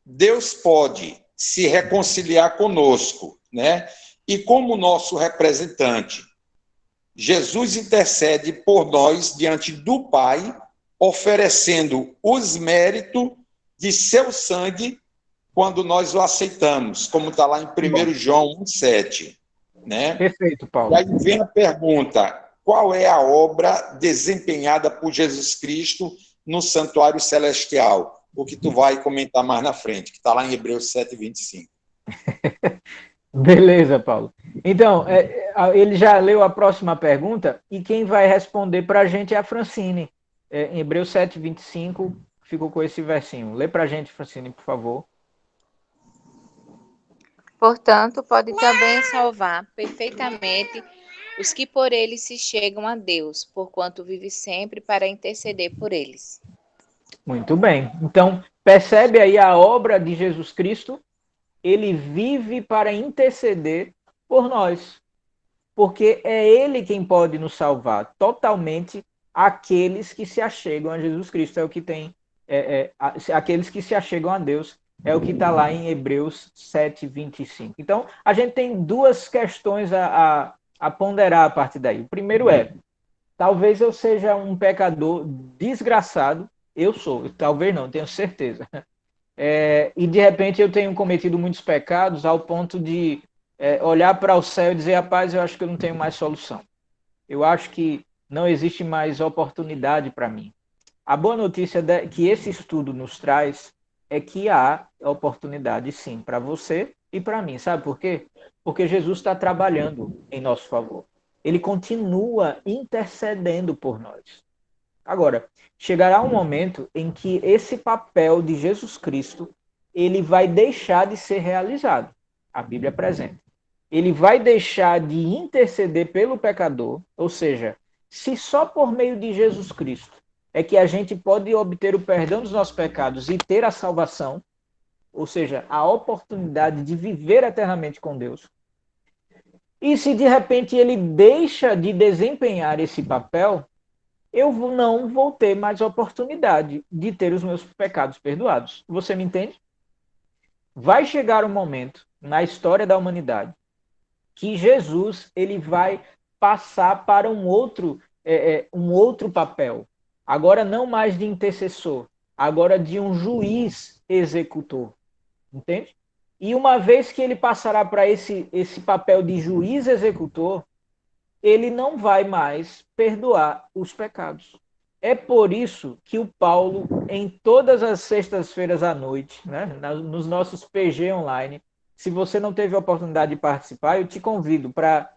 Deus pode se reconciliar conosco, né? E como nosso representante, Jesus intercede por nós diante do Pai, oferecendo os méritos de seu sangue quando nós o aceitamos, como está lá em 1 João 1,7. Né? Perfeito, Paulo. E aí vem a pergunta, qual é a obra desempenhada por Jesus Cristo no santuário celestial? O que tu vai comentar mais na frente, que está lá em Hebreus 7:25. Beleza, Paulo. Então, ele já leu a próxima pergunta e quem vai responder para a gente é a Francine. Em Hebreus 7:25, ficou com esse versinho. Lê para a gente, Francine, por favor. Portanto, pode também salvar perfeitamente os que por ele se chegam a Deus, porquanto vive sempre para interceder por eles. Muito bem. Então, percebe aí a obra de Jesus Cristo? Ele vive para interceder por nós. porque é ele quem pode nos salvar totalmente, aqueles que se achegam a Jesus Cristo. É o que tem, aqueles que se achegam a Deus, é o que está lá em Hebreus 7:25. Então, a gente tem duas questões a ponderar a partir daí. O primeiro é, talvez eu seja um pecador desgraçado, eu sou, talvez não, tenho certeza. E de repente eu tenho cometido muitos pecados ao ponto de olhar para o céu e dizer, rapaz, eu acho que eu não tenho mais solução. Eu acho que não existe mais oportunidade para mim. A boa notícia que esse estudo nos traz é que há oportunidade sim para você e para mim. Sabe por quê? Porque Jesus está trabalhando em nosso favor. Ele continua intercedendo por nós. Agora, chegará um momento em que esse papel de Jesus Cristo, ele vai deixar de ser realizado. A Bíblia apresenta. Ele vai deixar de interceder pelo pecador, ou seja, se só por meio de Jesus Cristo é que a gente pode obter o perdão dos nossos pecados e ter a salvação, ou seja, a oportunidade de viver eternamente com Deus. E se de repente ele deixa de desempenhar esse papel, eu não vou ter mais oportunidade de ter os meus pecados perdoados. Você me entende? Vai chegar um momento na história da humanidade que Jesus ele vai passar para um outro papel. Agora não mais de intercessor, agora de um juiz executor. Entende? E uma vez que ele passará para esse papel de juiz executor, ele não vai mais perdoar os pecados. É por isso que o Paulo, em todas as sextas-feiras à noite, né, nos nossos PG online, se você não teve a oportunidade de participar, eu te convido para,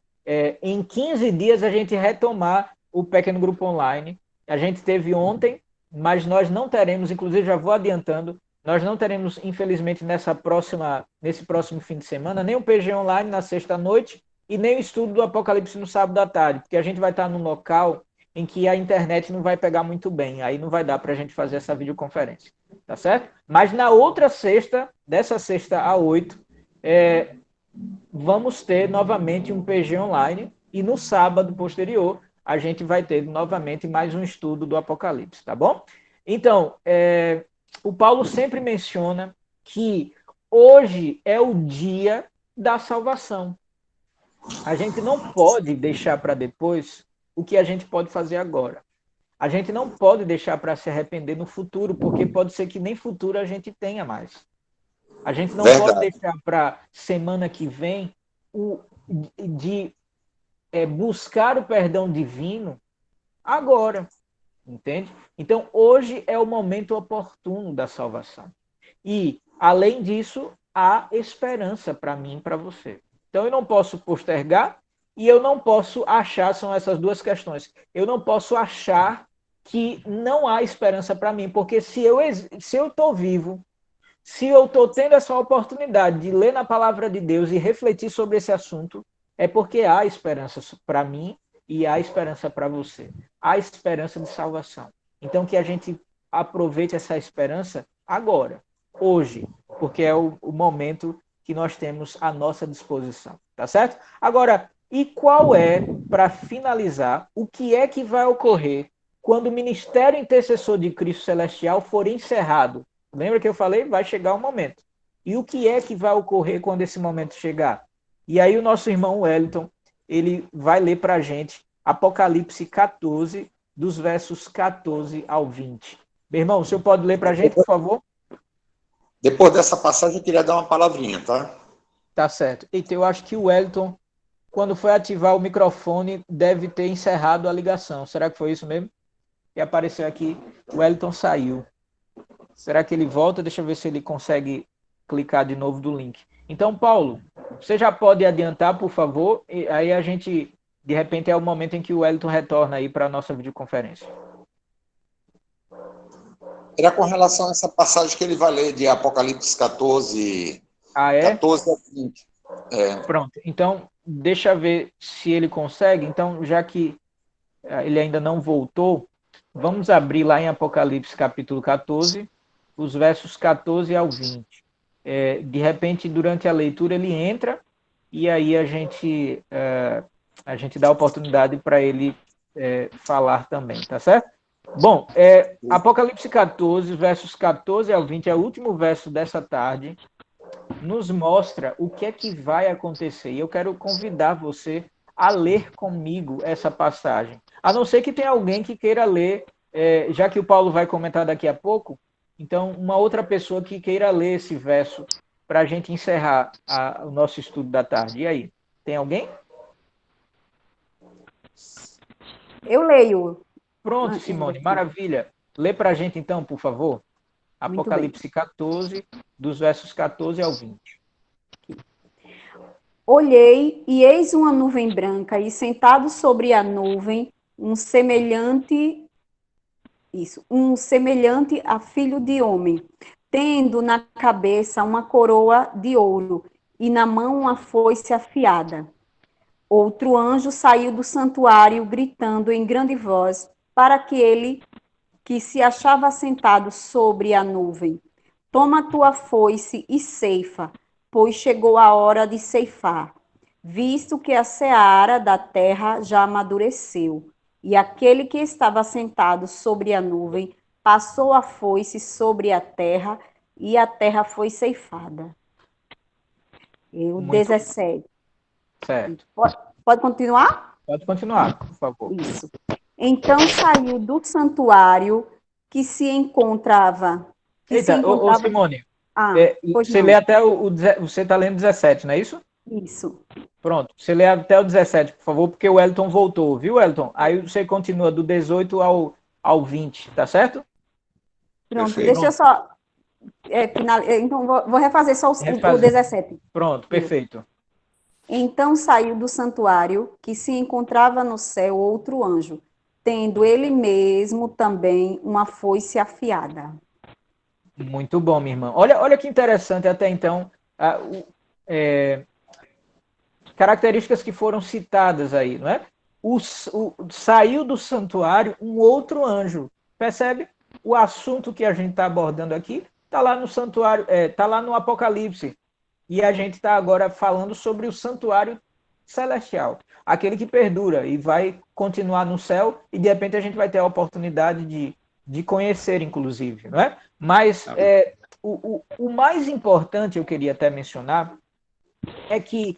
em 15 dias, a gente retomar o Pequeno Grupo Online. A gente teve ontem, mas nós não teremos, inclusive já vou adiantando, nós não teremos, infelizmente, nesse próximo fim de semana, nem o PG Online na sexta-noite, e nem o estudo do Apocalipse no sábado à tarde, porque a gente vai estar num local em que a internet não vai pegar muito bem, aí não vai dar para a gente fazer essa videoconferência, tá certo? Mas na outra sexta, dessa sexta a 8, vamos ter novamente um PG online, e no sábado posterior a gente vai ter novamente mais um estudo do Apocalipse, tá bom? Então, o Paulo sempre menciona que hoje é o dia da salvação. A gente não pode deixar para depois o que a gente pode fazer agora. A gente não pode deixar para se arrepender no futuro, porque pode ser que nem futuro a gente tenha mais. A gente não pode deixar para semana que vem de buscar o perdão divino agora. Entende? Então, hoje é o momento oportuno da salvação. E, além disso, há esperança para mim e para você. Então, eu não posso postergar e eu não posso achar, são essas duas questões, eu não posso achar que não há esperança para mim, porque se eu estou vivo, se eu estou tendo essa oportunidade de ler na palavra de Deus e refletir sobre esse assunto, é porque há esperança para mim e há esperança para você. Há esperança de salvação. Então, que a gente aproveite essa esperança agora, hoje, porque é o momento que nós temos à nossa disposição, tá certo? Agora, e qual é, para finalizar, o que é que vai ocorrer quando o ministério intercessor de Cristo Celestial for encerrado? Lembra que eu falei? Vai chegar um momento. E o que é que vai ocorrer quando esse momento chegar? E aí o nosso irmão Wellington, ele vai ler para a gente Apocalipse 14, dos versos 14 ao 20. Meu irmão, o senhor pode ler para a gente, por favor? Depois dessa passagem, eu queria dar uma palavrinha, tá? Tá certo. Então, eu acho que o Wellington, quando foi ativar o microfone, deve ter encerrado a ligação. Será que foi isso mesmo? E apareceu aqui, o Wellington saiu. Será que ele volta? Deixa eu ver se ele consegue clicar de novo do link. Então, Paulo, você já pode adiantar, por favor? E aí a gente, de repente, é o momento em que o Wellington retorna aí para a nossa videoconferência. Era com relação a essa passagem que ele vai ler de Apocalipse 14, 14 a 20. Pronto, então deixa eu ver se ele consegue. Então, já que ele ainda não voltou, vamos abrir lá em Apocalipse capítulo 14, os versos 14 ao 20. De repente, durante a leitura, ele entra e aí a gente a gente dá oportunidade para ele falar também, tá certo? Bom, Apocalipse 14, versos 14 ao 20, é o último verso dessa tarde, nos mostra o que é que vai acontecer. E eu quero convidar você a ler comigo essa passagem. A não ser que tenha alguém que queira ler, já que o Paulo vai comentar daqui a pouco, então uma outra pessoa que queira ler esse verso para a gente encerrar o nosso estudo da tarde. E aí, tem alguém? Eu leio. Pronto, Simone, maravilha. Lê para a gente então, por favor. Apocalipse 14, dos versos 14 ao 20. Olhei, e eis uma nuvem branca, e sentado sobre a nuvem, um semelhante a filho de homem, tendo na cabeça uma coroa de ouro, e na mão uma foice afiada. Outro anjo saiu do santuário, gritando em grande voz, para aquele que se achava sentado sobre a nuvem: toma tua foice e ceifa, pois chegou a hora de ceifar, visto que a seara da terra já amadureceu. E aquele que estava sentado sobre a nuvem passou a foice sobre a terra, e a terra foi ceifada. O 17. Certo. Pode continuar? Pode continuar, por favor. Isso. Então saiu do santuário que se encontrava... Ô, Simone, você lê até você está lendo 17, não é isso? Isso. Pronto, você lê até o 17, por favor, porque o Wellington voltou, viu, Wellington? Aí você continua do 18 ao 20, tá certo? Pronto, deixa eu só... então, vou refazer só o 17. Pronto, perfeito. Então saiu do santuário que se encontrava no céu outro anjo, tendo ele mesmo também uma foice afiada. Muito bom, minha irmã. Olha que interessante até então, características que foram citadas aí, não é? Saiu do santuário um outro anjo. Percebe? O assunto que a gente está abordando aqui está lá no santuário, está lá no Apocalipse. E a gente está agora falando sobre o santuário celestial, aquele que perdura e vai continuar no céu, e de repente a gente vai ter a oportunidade de conhecer, inclusive, não é? Mas o mais importante, eu queria até mencionar, é que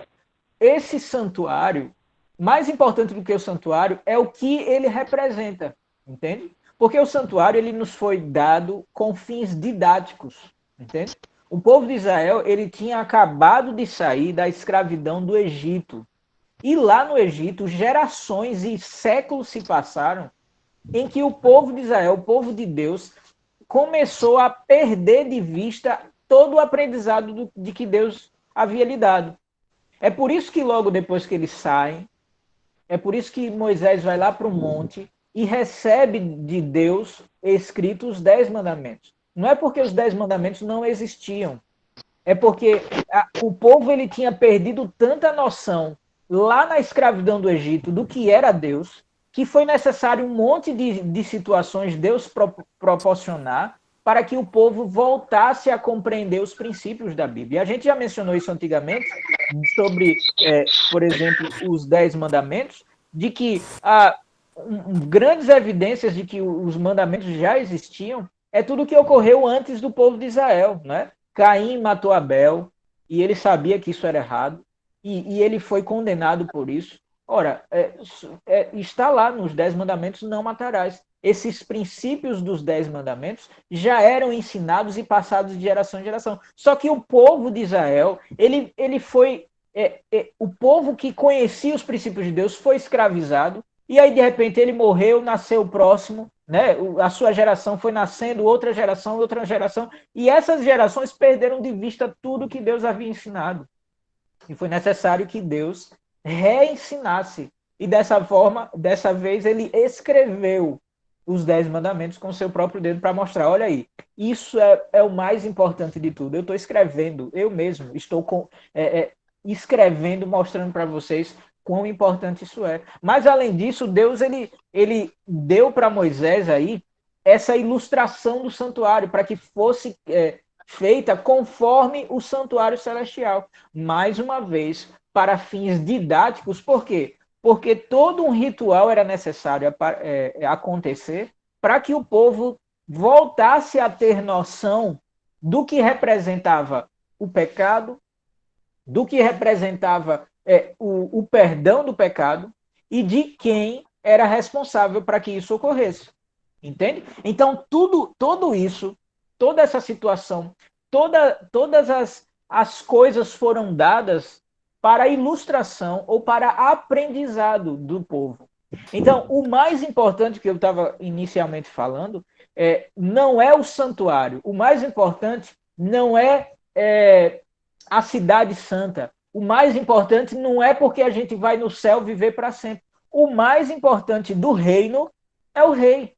esse santuário, mais importante do que o santuário, é o que ele representa, entende? Porque o santuário ele nos foi dado com fins didáticos, entende? O povo de Israel ele tinha acabado de sair da escravidão do Egito. E lá no Egito, gerações e séculos se passaram em que o povo de Israel, o povo de Deus, começou a perder de vista todo o aprendizado de que Deus havia lhe dado. É por isso que logo depois que eles saem, é por isso que Moisés vai lá para o monte e recebe de Deus escritos os 10 mandamentos. Não é porque os 10 mandamentos não existiam, é porque o povo ele tinha perdido tanta noção lá na escravidão do Egito do que era Deus, que foi necessário um monte de situações Deus proporcionar para que o povo voltasse a compreender os princípios da Bíblia. E a gente já mencionou isso antigamente, sobre, por exemplo, os 10 mandamentos, de que há grandes evidências de que os mandamentos já existiam, é tudo o que ocorreu antes do povo de Israel, né? Caim matou Abel, e ele sabia que isso era errado, e ele foi condenado por isso. Ora, está lá nos 10 mandamentos, não matarás. Esses princípios dos 10 mandamentos já eram ensinados e passados de geração em geração. Só que o povo de Israel, ele foi... o povo que conhecia os princípios de Deus foi escravizado, e aí, de repente, ele morreu, nasceu o próximo, né? A sua geração foi nascendo, outra geração, e essas gerações perderam de vista tudo que Deus havia ensinado. E foi necessário que Deus reensinasse. E dessa forma, dessa vez, ele escreveu os 10 mandamentos com seu próprio dedo para mostrar, olha aí, isso é o mais importante de tudo. Eu estou escrevendo, eu mesmo estou escrevendo, mostrando para vocês quão importante isso é. Mas, além disso, Deus ele deu para Moisés aí essa ilustração do santuário, para que fosse feita conforme o santuário celestial. Mais uma vez, para fins didáticos, por quê? porque todo um ritual era necessário acontecer para que o povo voltasse a ter noção do que representava o pecado, do que representava o perdão do pecado e de quem era responsável para que isso ocorresse. Entende? Então, tudo isso, toda essa situação, todas as coisas foram dadas para ilustração ou para aprendizado do povo. Então, o mais importante que eu estava inicialmente falando não é o santuário. O mais importante não é a cidade santa. O mais importante não é porque a gente vai no céu viver para sempre. O mais importante do reino é o rei.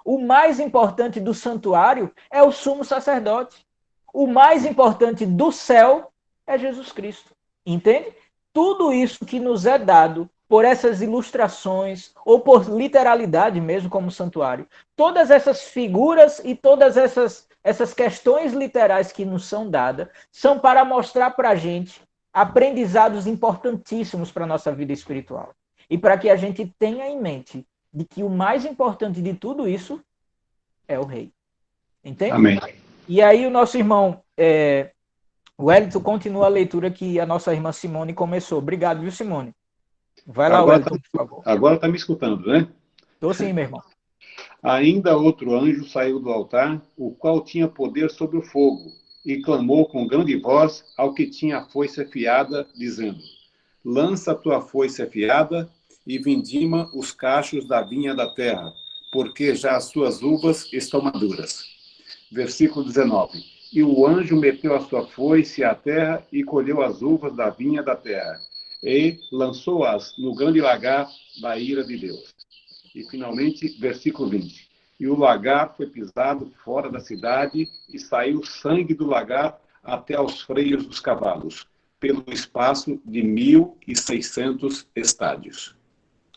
O mais importante do santuário é o sumo sacerdote. O mais importante do céu é Jesus Cristo. Entende? Tudo isso que nos é dado por essas ilustrações, ou por literalidade mesmo, como santuário, todas essas figuras e todas essas questões literais que nos são dadas, são para mostrar para a gente aprendizados importantíssimos para a nossa vida espiritual. E para que a gente tenha em mente de que o mais importante de tudo isso é o rei. Entende? Amém. E aí o nosso irmão Wellington continua a leitura que a nossa irmã Simone começou. Obrigado, viu, Simone? Vai lá, Wellington, por favor. Agora está me escutando, né? Estou sim, meu irmão. Ainda outro anjo saiu do altar, o qual tinha poder sobre o fogo, e clamou com grande voz ao que tinha a foice afiada, dizendo: lança a tua foice afiada e vindima os cachos da vinha da terra, porque já as suas uvas estão maduras. Versículo 19. E o anjo meteu a sua foice à terra e colheu as uvas da vinha da terra, e lançou-as no grande lagar da ira de Deus. E, finalmente, versículo 20. E o lagar foi pisado fora da cidade, e saiu sangue do lagar até aos freios dos cavalos, pelo espaço de 1.600 estádios.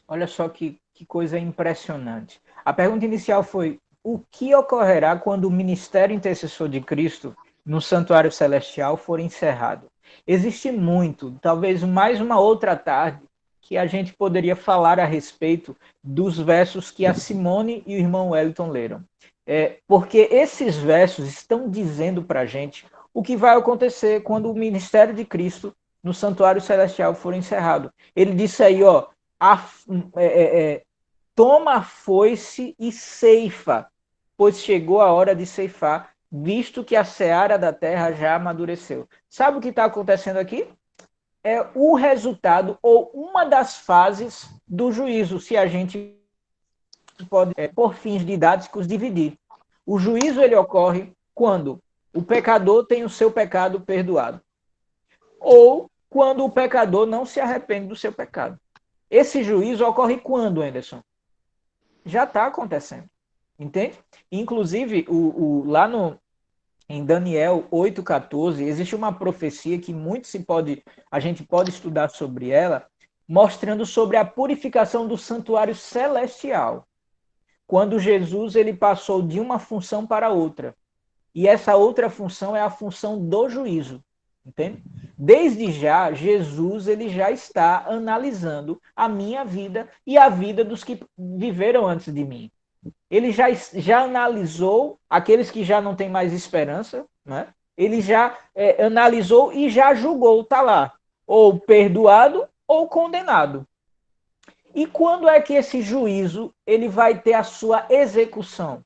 Olha só que coisa impressionante. A pergunta inicial foi: o que ocorrerá quando o ministério intercessor de Cristo no santuário celestial for encerrado? Existe muito, talvez mais uma outra tarde, que a gente poderia falar a respeito dos versos que a Simone e o irmão Wellington leram. Porque esses versos estão dizendo para a gente o que vai acontecer quando o ministério de Cristo no santuário celestial for encerrado. Ele disse aí, ó, toma a foice e ceifa, pois chegou a hora de ceifar, visto que a seara da terra já amadureceu. Sabe o que está acontecendo aqui? É o resultado ou uma das fases do juízo, se a gente pode, por fins didáticos, dividir. O juízo ele ocorre quando o pecador tem o seu pecado perdoado, ou quando o pecador não se arrepende do seu pecado. Esse juízo ocorre quando, Anderson? Já está acontecendo. Entende? Inclusive, lá em Daniel 8,14, existe uma profecia que a gente pode estudar sobre ela, mostrando sobre a purificação do santuário celestial. Quando Jesus ele passou de uma função para outra. E essa outra função é a função do juízo. Entende? Desde já, Jesus ele já está analisando a minha vida e a vida dos que viveram antes de mim. Ele já analisou aqueles que já não têm mais esperança, né? Ele já analisou e já julgou, está lá, ou perdoado ou condenado. E quando é que esse juízo ele vai ter a sua execução?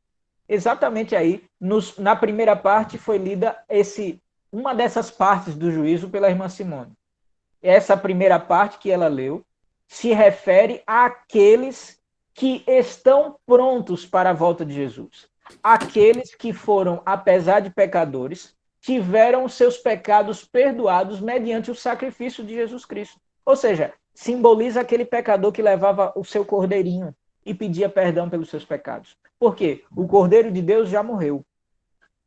Exatamente aí, na primeira parte foi lida uma dessas partes do juízo pela irmã Simone. Essa primeira parte que ela leu se refere àqueles que estão prontos para a volta de Jesus. Aqueles que foram, apesar de pecadores, tiveram os seus pecados perdoados mediante o sacrifício de Jesus Cristo. Ou seja, simboliza aquele pecador que levava o seu cordeirinho e pedia perdão pelos seus pecados. Por quê? O Cordeiro de Deus já morreu.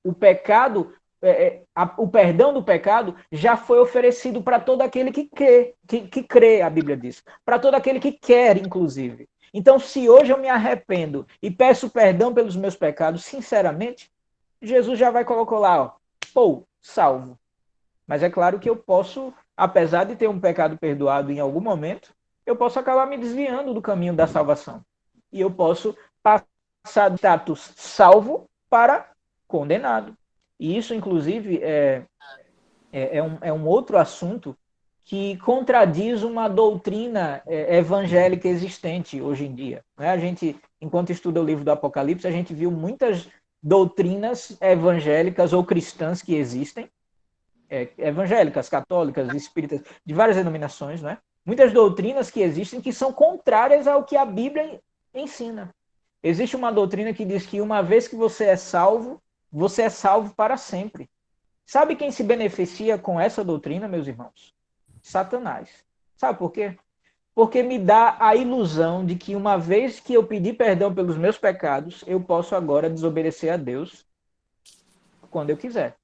O pecado, o perdão do pecado já foi oferecido para todo aquele que crê, a Bíblia diz. Para todo aquele que quer, inclusive. Então, se hoje eu me arrependo e peço perdão pelos meus pecados, sinceramente, Jesus já vai colocar lá, salvo. Mas é claro que eu posso, apesar de ter um pecado perdoado em algum momento, eu posso acabar me desviando do caminho da salvação. E eu posso passar de status salvo para condenado. E isso, inclusive, é um outro assunto que contradiz uma doutrina evangélica existente hoje em dia. Né? A gente, enquanto estuda o livro do Apocalipse, a gente viu muitas doutrinas evangélicas ou cristãs que existem, evangélicas, católicas, espíritas, de várias denominações, né? Muitas doutrinas que existem que são contrárias ao que a Bíblia ensina. Existe uma doutrina que diz que uma vez que você é salvo para sempre. Sabe quem se beneficia com essa doutrina, meus irmãos? Satanás. Sabe por quê? Porque me dá a ilusão de que uma vez que eu pedir perdão pelos meus pecados, eu posso agora desobedecer a Deus quando eu quiser.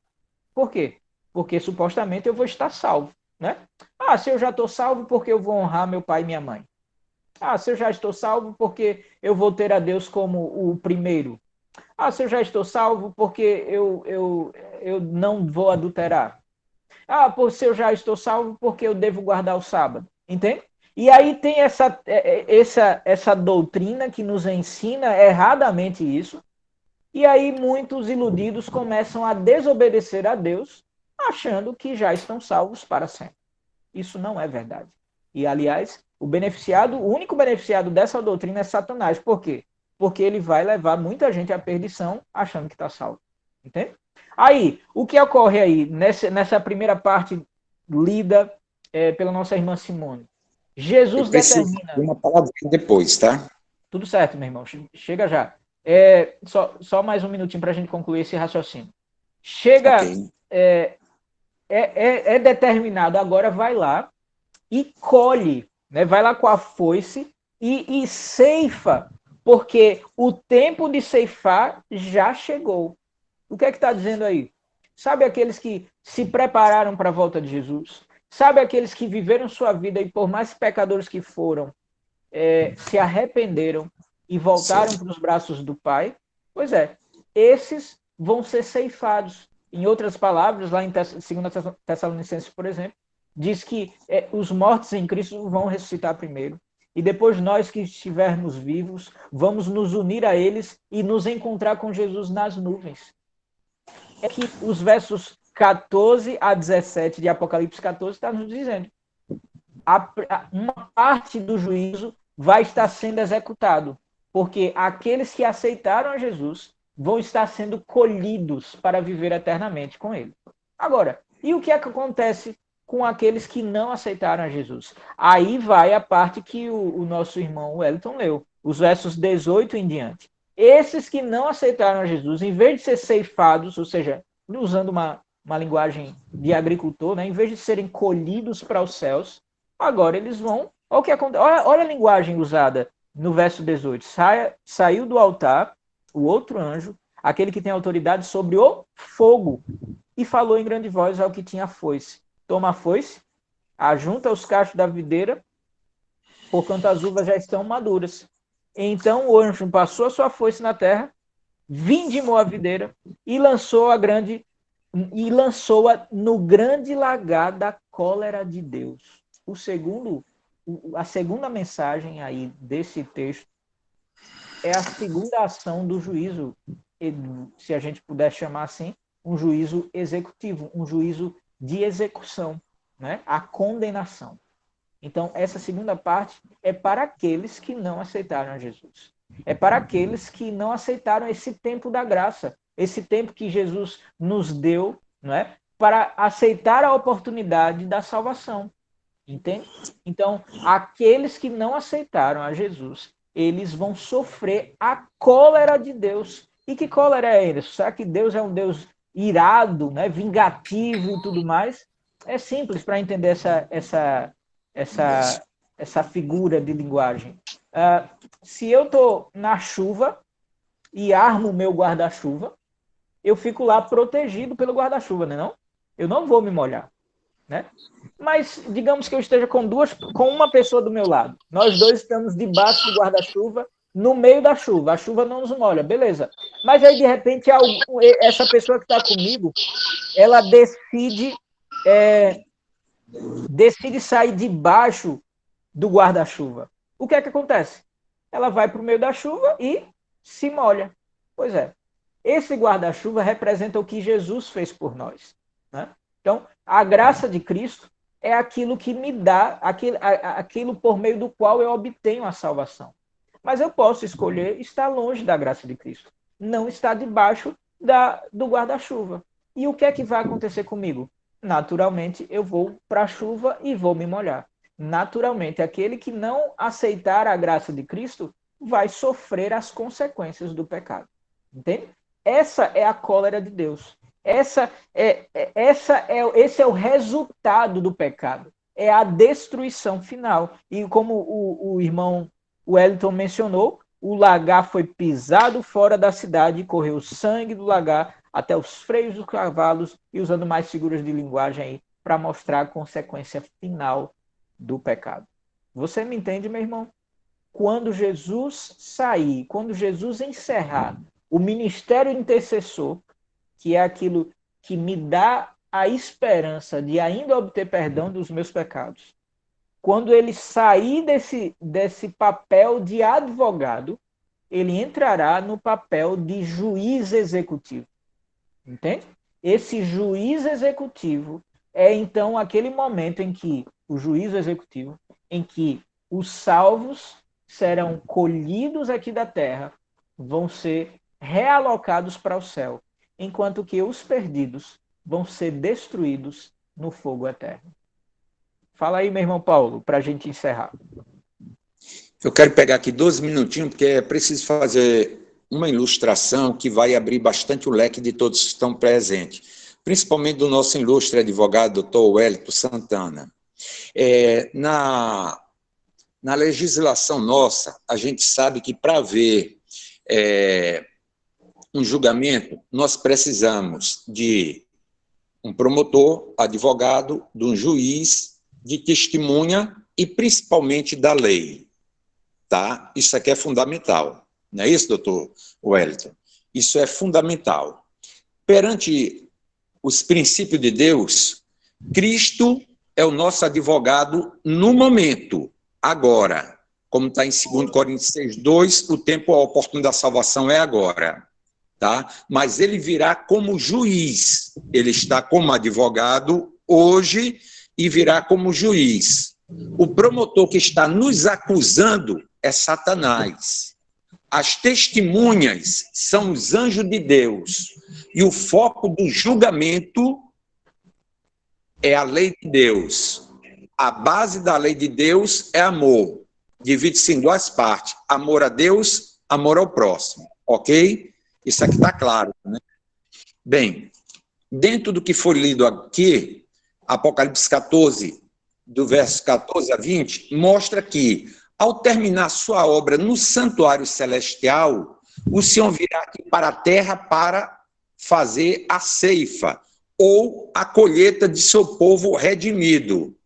Por quê? Porque supostamente eu vou estar salvo, né? Se eu já estou salvo, porque eu vou honrar meu pai e minha mãe. Se eu já estou salvo, porque eu vou ter a Deus como o primeiro. Se eu já estou salvo, porque eu não vou adulterar. Se eu já estou salvo, porque eu devo guardar o sábado. Entende? E aí tem essa doutrina que nos ensina erradamente isso. E aí muitos iludidos começam a desobedecer a Deus, achando que já estão salvos para sempre. Isso não é verdade. E, aliás, o único beneficiado dessa doutrina é Satanás. Por quê? Porque ele vai levar muita gente à perdição achando que está salvo. Entende? Aí, o que ocorre aí nessa primeira parte lida pela nossa irmã Simone? Jesus determina... uma palavrinha depois, tá? Tudo certo, meu irmão. Chega já. Só mais um minutinho para a gente concluir esse raciocínio. Chega... Okay. É determinado, agora vai lá e colhe, né? Vai lá com a foice e ceifa, porque o tempo de ceifar já chegou. O que é que está dizendo aí? Sabe aqueles que se prepararam para a volta de Jesus? Sabe aqueles que viveram sua vida e, por mais pecadores que foram, se arrependeram e voltaram para os braços do Pai? Pois esses vão ser ceifados. Em outras palavras, lá em 2 Tessalonicenses, por exemplo, diz que os mortos em Cristo vão ressuscitar primeiro. E depois nós que estivermos vivos, vamos nos unir a eles e nos encontrar com Jesus nas nuvens. É que os versos 14 a 17 de Apocalipse 14 está nos dizendo. Uma parte do juízo vai estar sendo executado, porque aqueles que aceitaram a Jesus vão estar sendo colhidos para viver eternamente com ele. Agora, e o que é que acontece com aqueles que não aceitaram a Jesus? Aí vai a parte que o nosso irmão Wellington leu, os versos 18 em diante. Esses que não aceitaram a Jesus, em vez de ser ceifados, ou seja, usando uma linguagem de agricultor, né, em vez de serem colhidos para os céus, agora eles vão... Olha o que acontece. Olha a linguagem usada no verso 18. Saiu do altar o outro anjo, aquele que tem autoridade sobre o fogo, e falou em grande voz ao que tinha a foice. Toma a foice, ajunta os cachos da videira, porquanto as uvas já estão maduras. Então o anjo passou a sua foice na terra, vindimou a videira e lançou-a no grande lagar da cólera de Deus. A segunda mensagem aí desse texto é a segunda ação do juízo, se a gente puder chamar assim, um juízo executivo, um juízo de execução, né? A condenação. Então, essa segunda parte é para aqueles que não aceitaram a Jesus. É para aqueles que não aceitaram esse tempo da graça, esse tempo que Jesus nos deu, né? Para aceitar a oportunidade da salvação. Entende? Então, aqueles que não aceitaram a Jesus, eles vão sofrer a cólera de Deus. E que cólera é essa? Será que Deus é um Deus irado, né, vingativo e tudo mais? É simples para entender essa figura de linguagem. Se eu estou na chuva e armo o meu guarda-chuva, eu fico lá protegido pelo guarda-chuva, né, não? Eu não vou me molhar, né? Mas digamos que eu esteja com uma pessoa do meu lado. Nós dois estamos debaixo do guarda-chuva, no meio da chuva. A chuva não nos molha, beleza. Mas aí, de repente, essa pessoa que está comigo, ela decide sair debaixo do guarda-chuva, o que é que acontece? Ela vai para o meio da chuva e se molha. Pois é. Esse guarda-chuva representa o que Jesus fez por nós, né? Então, a graça de Cristo é aquilo que me dá, aquilo por meio do qual eu obtenho a salvação. Mas eu posso escolher estar longe da graça de Cristo, não estar debaixo do guarda-chuva. E o que é que vai acontecer comigo? Naturalmente, eu vou para a chuva e vou me molhar. Naturalmente, aquele que não aceitar a graça de Cristo vai sofrer as consequências do pecado. Entende? Essa é a cólera de Deus. Esse é o resultado do pecado. É a destruição final. E como o irmão Wellington mencionou, o lagar foi pisado fora da cidade e correu sangue do lagar até os freios dos cavalos, e usando mais figuras de linguagem aí para mostrar a consequência final do pecado. Você me entende, meu irmão? Quando Jesus sair, quando Jesus encerrar o ministério intercessor, que é aquilo que me dá a esperança de ainda obter perdão dos meus pecados, quando ele sair desse papel de advogado, ele entrará no papel de juiz executivo. Entende? Esse juiz executivo é, então, aquele momento em que o juízo executivo, em que os salvos serão colhidos aqui da terra, vão ser realocados para o céu, enquanto que os perdidos vão ser destruídos no fogo eterno. Fala aí, meu irmão Paulo, para a gente encerrar. Eu quero pegar aqui 12 minutinhos, porque é preciso fazer uma ilustração que vai abrir bastante o leque de todos que estão presentes, principalmente do nosso ilustre advogado, doutor Wellington Santana. Na legislação nossa, a gente sabe que para haver um julgamento, nós precisamos de um promotor, advogado, de um juiz, de testemunha e principalmente da lei. Tá? Isso aqui é fundamental. Não é isso, doutor Wellington? Isso é fundamental. Perante os princípios de Deus, Cristo é o nosso advogado no momento, agora. Como está em 2 Coríntios 6:2, o tempo, a oportunidade da salvação é agora. Tá? Mas ele virá como juiz. Ele está como advogado hoje e virá como juiz. O promotor que está nos acusando é Satanás. As testemunhas são os anjos de Deus. E o foco do julgamento é a lei de Deus. A base da lei de Deus é amor. Divide-se em duas partes. Amor a Deus, amor ao próximo. Ok? Isso aqui está claro, né? Bem, dentro do que foi lido aqui, Apocalipse 14, do verso 14 a 20, mostra que, ao terminar sua obra no santuário celestial, o Senhor virá aqui para a terra para fazer a ceifa, ou a colheita de seu povo redimido.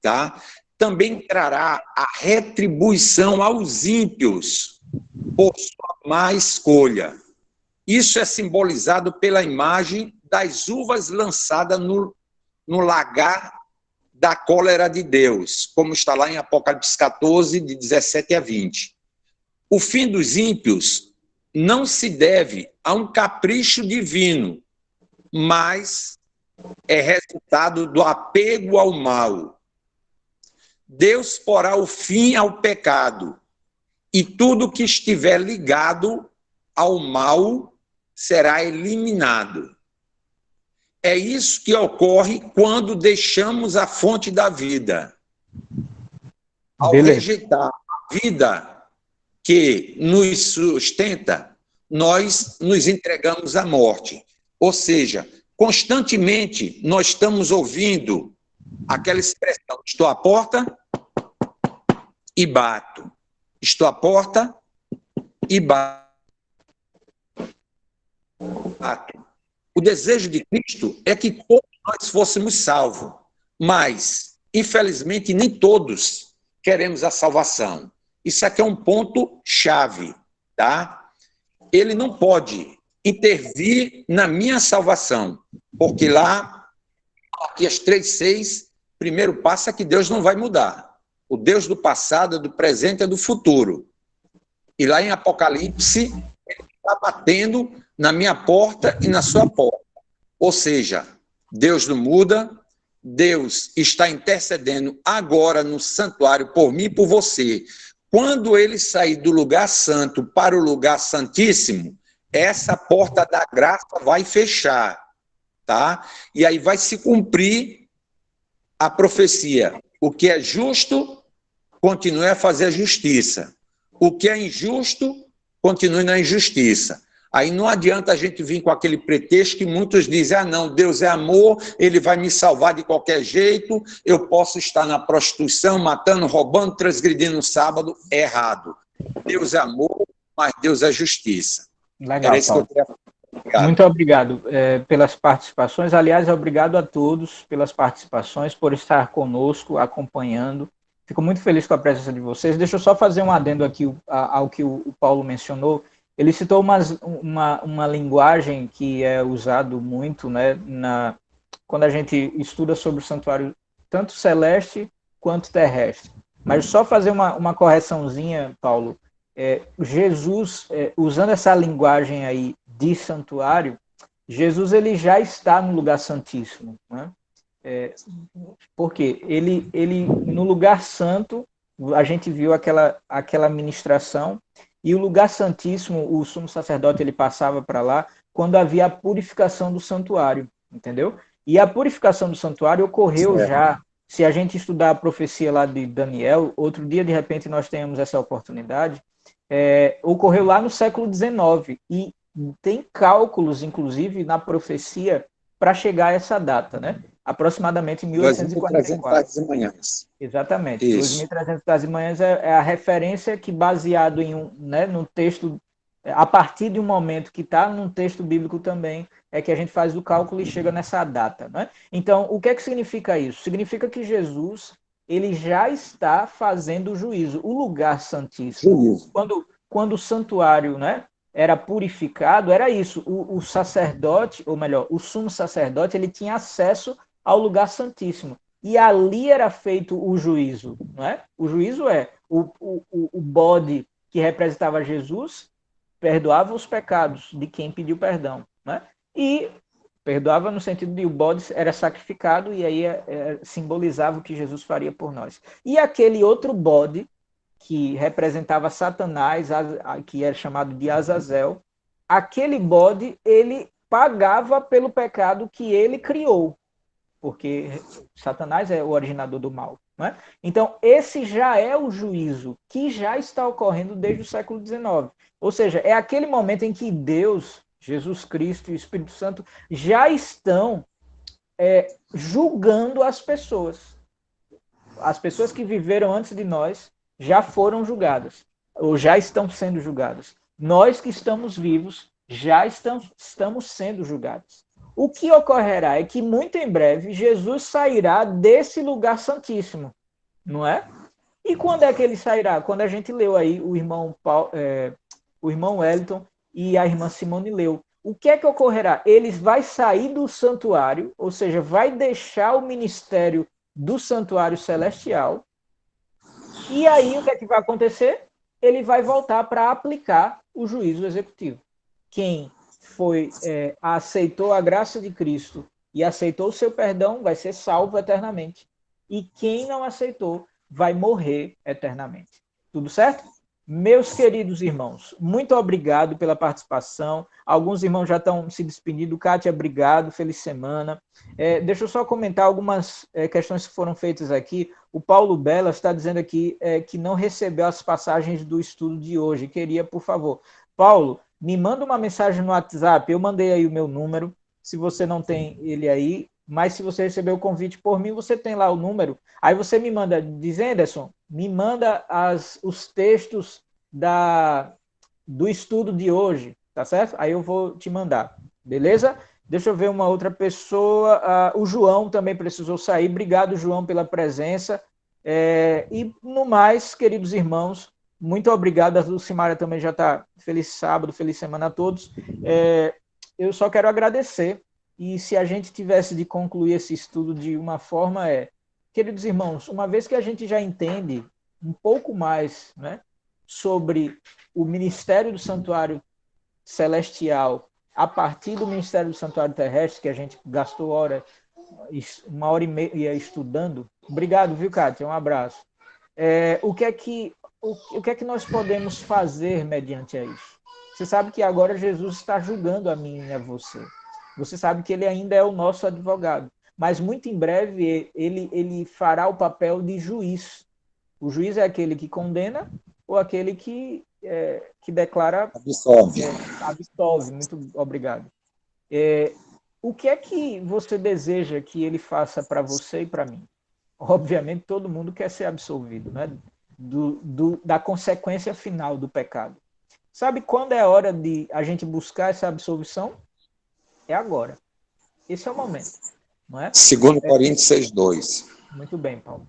Tá? Também trará a retribuição aos ímpios por sua má escolha. Isso é simbolizado pela imagem das uvas lançadas no lagar da cólera de Deus, como está lá em Apocalipse 14, de 17 a 20. O fim dos ímpios não se deve a um capricho divino, mas é resultado do apego ao mal. Deus porá o fim ao pecado, e tudo que estiver ligado ao mal será eliminado. É isso que ocorre quando deixamos a fonte da vida. Ao rejeitar a vida que nos sustenta, nós nos entregamos à morte. Ou seja, constantemente nós estamos ouvindo aquela expressão: estou à porta e bato. Estou à porta e bato. O desejo de Cristo é que todos nós fôssemos salvos, mas, infelizmente, nem todos queremos a salvação. Isso aqui é um ponto-chave, tá? Ele não pode intervir na minha salvação, porque lá, aqui as 3:6, primeiro passo é que Deus não vai mudar. O Deus do passado, do presente e do futuro. E lá em Apocalipse, ele está batendo na minha porta e na sua porta. Ou seja, Deus não muda, Deus está intercedendo agora no santuário por mim e por você. Quando ele sair do lugar santo para o lugar santíssimo, essa porta da graça vai fechar, tá? E aí vai se cumprir a profecia. O que é justo, continue a fazer a justiça. O que é injusto, continue na injustiça. Aí não adianta a gente vir com aquele pretexto que muitos dizem, não, Deus é amor, ele vai me salvar de qualquer jeito, eu posso estar na prostituição, matando, roubando, transgredindo no sábado. É errado. Deus é amor, mas Deus é justiça. Legal, Paulo. Muito obrigado pelas participações. Aliás, obrigado a todos pelas participações, por estar conosco, acompanhando. Fico muito feliz com a presença de vocês. Deixa eu só fazer um adendo aqui ao que o Paulo mencionou. Ele citou uma linguagem que é usado muito, né, quando a gente estuda sobre o santuário, tanto celeste quanto terrestre. Mas só fazer uma correçãozinha, Paulo. Jesus, usando essa linguagem aí de santuário, Jesus ele já está no lugar santíssimo, né? Porque ele no lugar santo, a gente viu aquela ministração, e o lugar santíssimo, o sumo sacerdote ele passava para lá quando havia a purificação do santuário, entendeu? E a purificação do santuário ocorreu já, se a gente estudar a profecia lá de Daniel, outro dia de repente nós tenhamos essa oportunidade, ocorreu lá no século XIX, e tem cálculos, inclusive, na profecia para chegar a essa data, né? Aproximadamente em 1844. 2.300 manhãs. Exatamente. Isso. 2.300 manhãs é a referência que, baseado em no texto, a partir de um momento que está num texto bíblico também, é que a gente faz o cálculo e chega nessa data, né? Então, o que é que significa isso? Significa que Jesus ele já está fazendo o juízo, o lugar santíssimo. Quando o santuário, né, era purificado, era isso. O sacerdote, ou melhor, o sumo sacerdote, ele tinha acesso ao lugar santíssimo. E ali era feito o juízo, não é? O juízo o bode que representava Jesus perdoava os pecados de quem pediu perdão, né? E perdoava no sentido de o bode era sacrificado e aí simbolizava o que Jesus faria por nós. E aquele outro bode que representava Satanás, que era chamado de Azazel, aquele bode ele pagava pelo pecado que ele criou, porque Satanás é o originador do mal, né? Então, esse já é o juízo que já está ocorrendo desde o século XIX. Ou seja, é aquele momento em que Deus, Jesus Cristo e o Espírito Santo já estão julgando as pessoas. As pessoas que viveram antes de nós já foram julgadas, ou já estão sendo julgadas. Nós que estamos vivos já estamos sendo julgados. O que ocorrerá é que, muito em breve, Jesus sairá desse lugar santíssimo, não é? E quando é que ele sairá? Quando a gente leu aí o irmão Wellington e a irmã Simone leu. O que é que ocorrerá? Ele vai sair do santuário, ou seja, vai deixar o ministério do santuário celestial. E aí, o que é que vai acontecer? Ele vai voltar para aplicar o juízo executivo. Quem aceitou a graça de Cristo e aceitou o seu perdão vai ser salvo eternamente. E quem não aceitou vai morrer eternamente. Tudo certo? Meus queridos irmãos, muito obrigado pela participação. Alguns irmãos já estão se despedindo. Kátia, obrigado, feliz semana. Deixa eu só comentar algumas questões que foram feitas aqui. O Paulo Bela está dizendo aqui que não recebeu as passagens do estudo de hoje. Queria, por favor. Paulo, me manda uma mensagem no WhatsApp. Eu mandei aí o meu número. Se você não tem ele aí, mas se você recebeu o convite por mim, você tem lá o número. Aí você me manda, diz Anderson, me manda os textos do estudo de hoje, tá certo? Aí eu vou te mandar, beleza? Deixa eu ver uma outra pessoa. O João também precisou sair. Obrigado, João, pela presença. E no mais, queridos irmãos, muito obrigado. A Lucimária também já está. Feliz sábado, feliz semana a todos. Eu só quero agradecer. E se a gente tivesse de concluir esse estudo de uma forma queridos irmãos, uma vez que a gente já entende um pouco mais, né, sobre o ministério do santuário celestial a partir do ministério do santuário terrestre, que a gente gastou uma hora e meia estudando. Obrigado, viu, Kátia? Um abraço. O que é que nós podemos fazer mediante isso? Você sabe que agora Jesus está julgando a mim e a você. Você sabe que ele ainda é o nosso advogado. Mas muito em breve ele fará o papel de juiz. O juiz é aquele que condena ou aquele que declara... Absolve. Absolve. Muito obrigado. O que é que você deseja que ele faça para você e para mim? Obviamente, todo mundo quer ser absolvido, né? Da consequência final do pecado. Sabe quando é a hora de a gente buscar essa absolvição? É agora. Esse é o momento. Não é? 2 Coríntios 6:2. Muito bem, Paulo.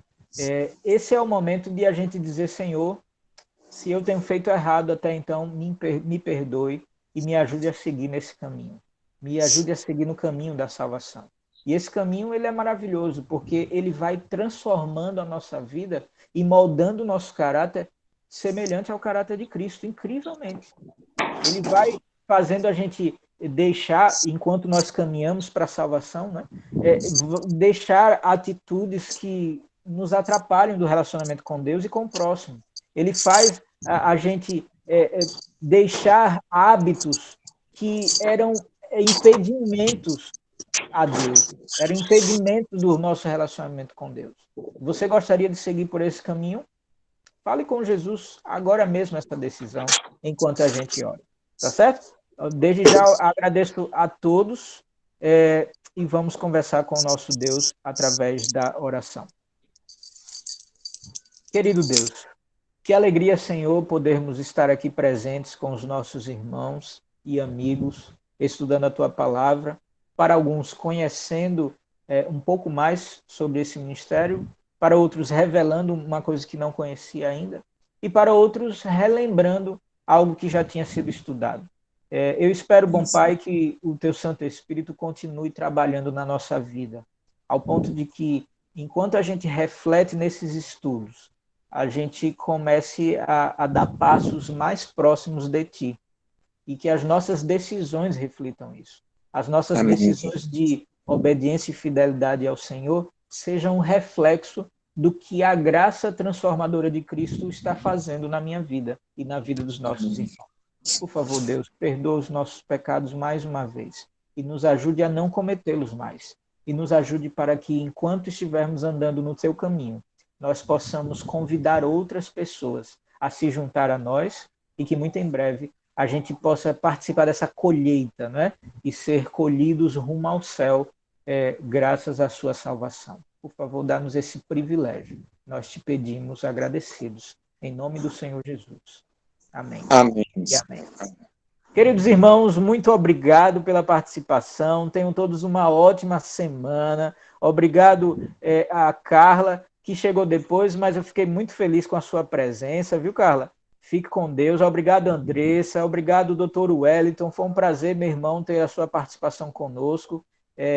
Esse é o momento de a gente dizer, Senhor, se eu tenho feito errado até então, me perdoe e me ajude a seguir nesse caminho. Me ajude a seguir no caminho da salvação. E esse caminho ele é maravilhoso, porque ele vai transformando a nossa vida e moldando o nosso caráter semelhante ao caráter de Cristo, incrivelmente. Ele vai fazendo a gente deixar, enquanto nós caminhamos para a salvação, né, deixar atitudes que nos atrapalham do relacionamento com Deus e com o próximo. Ele faz a gente deixar hábitos que eram impedimentos a Deus, eram impedimentos do nosso relacionamento com Deus. Você gostaria de seguir por esse caminho? Fale com Jesus agora mesmo essa decisão, enquanto a gente ora. Tá certo? Desde já agradeço a todos e vamos conversar com o nosso Deus através da oração. Querido Deus, que alegria, Senhor, podermos estar aqui presentes com os nossos irmãos e amigos, estudando a Tua Palavra, para alguns conhecendo um pouco mais sobre esse ministério, para outros revelando uma coisa que não conhecia ainda, e para outros relembrando algo que já tinha sido estudado. Eu espero, bom Pai, que o Teu Santo Espírito continue trabalhando na nossa vida, ao ponto de que, enquanto a gente reflete nesses estudos, a gente comece a dar passos mais próximos de Ti, e que as nossas decisões reflitam isso. As nossas decisões de obediência e fidelidade ao Senhor sejam um reflexo do que a graça transformadora de Cristo está fazendo na minha vida e na vida dos nossos irmãos. Por favor, Deus, perdoa os nossos pecados mais uma vez e nos ajude a não cometê-los mais. E nos ajude para que, enquanto estivermos andando no Teu caminho, nós possamos convidar outras pessoas a se juntar a nós e que muito em breve a gente possa participar dessa colheita, né? E ser colhidos rumo ao céu, graças à sua salvação. Por favor, dá-nos esse privilégio. Nós te pedimos agradecidos. Em nome do Senhor Jesus. Amém. Amém. E amém. Queridos irmãos, muito obrigado pela participação. Tenham todos uma ótima semana. Obrigado a Carla, que chegou depois, mas eu fiquei muito feliz com a sua presença, viu, Carla? Fique com Deus. Obrigado, Andressa. Obrigado, doutor Wellington. Foi um prazer, meu irmão, ter a sua participação conosco.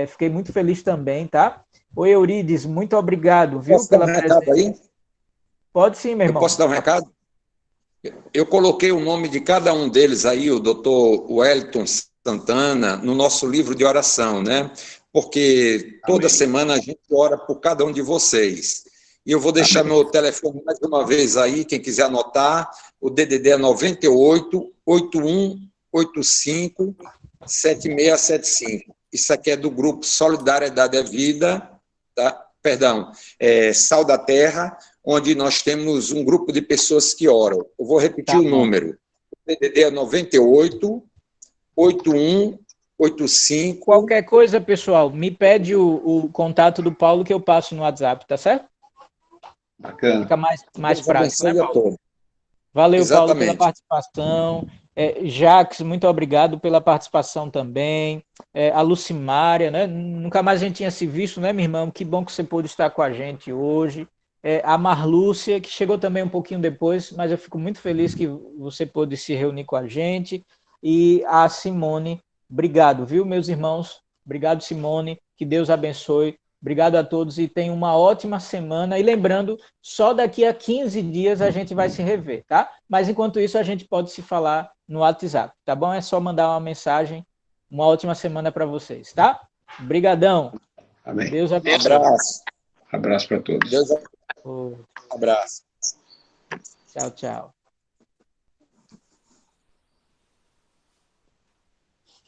Fiquei muito feliz também, tá? Oi, Eurides, muito obrigado, viu, pela presença. Aí? Pode sim, meu irmão. Eu posso dar um recado? Eu coloquei o nome de cada um deles aí, o doutor Wellington Santana, no nosso livro de oração, né? Porque toda semana a gente ora por cada um de vocês. E eu vou deixar meu telefone mais uma vez aí, quem quiser anotar, o DDD é 98 8185 7675. Isso aqui é do grupo Solidariedade à Vida, tá? Perdão, Sal da Terra, onde nós temos um grupo de pessoas que oram. Eu vou repetir o número. O DDD é 98 8185. Qualquer coisa, pessoal, me pede o contato do Paulo que eu passo no WhatsApp, tá certo? Bacana. Fica mais prático, né, Paulo? Valeu, exatamente, Paulo, pela participação. Jacques, muito obrigado pela participação também. A Lucimária, né? Nunca mais a gente tinha se visto, né, minha irmã? Que bom que você pôde estar com a gente hoje. A Marlúcia, que chegou também um pouquinho depois, mas eu fico muito feliz que você pôde se reunir com a gente. E a Simone, obrigado, viu, meus irmãos? Obrigado, Simone. Que Deus abençoe Obrigado a todos e tenham uma ótima semana. E lembrando, só daqui a 15 dias a gente vai se rever, tá? Mas enquanto isso, a gente pode se falar no WhatsApp, tá bom? É só mandar uma mensagem. Uma ótima semana para vocês, tá? Obrigadão. Amém. Deus abençoe. Abraço. Abraço para todos. Deus abençoe. Abraço. Tchau, tchau.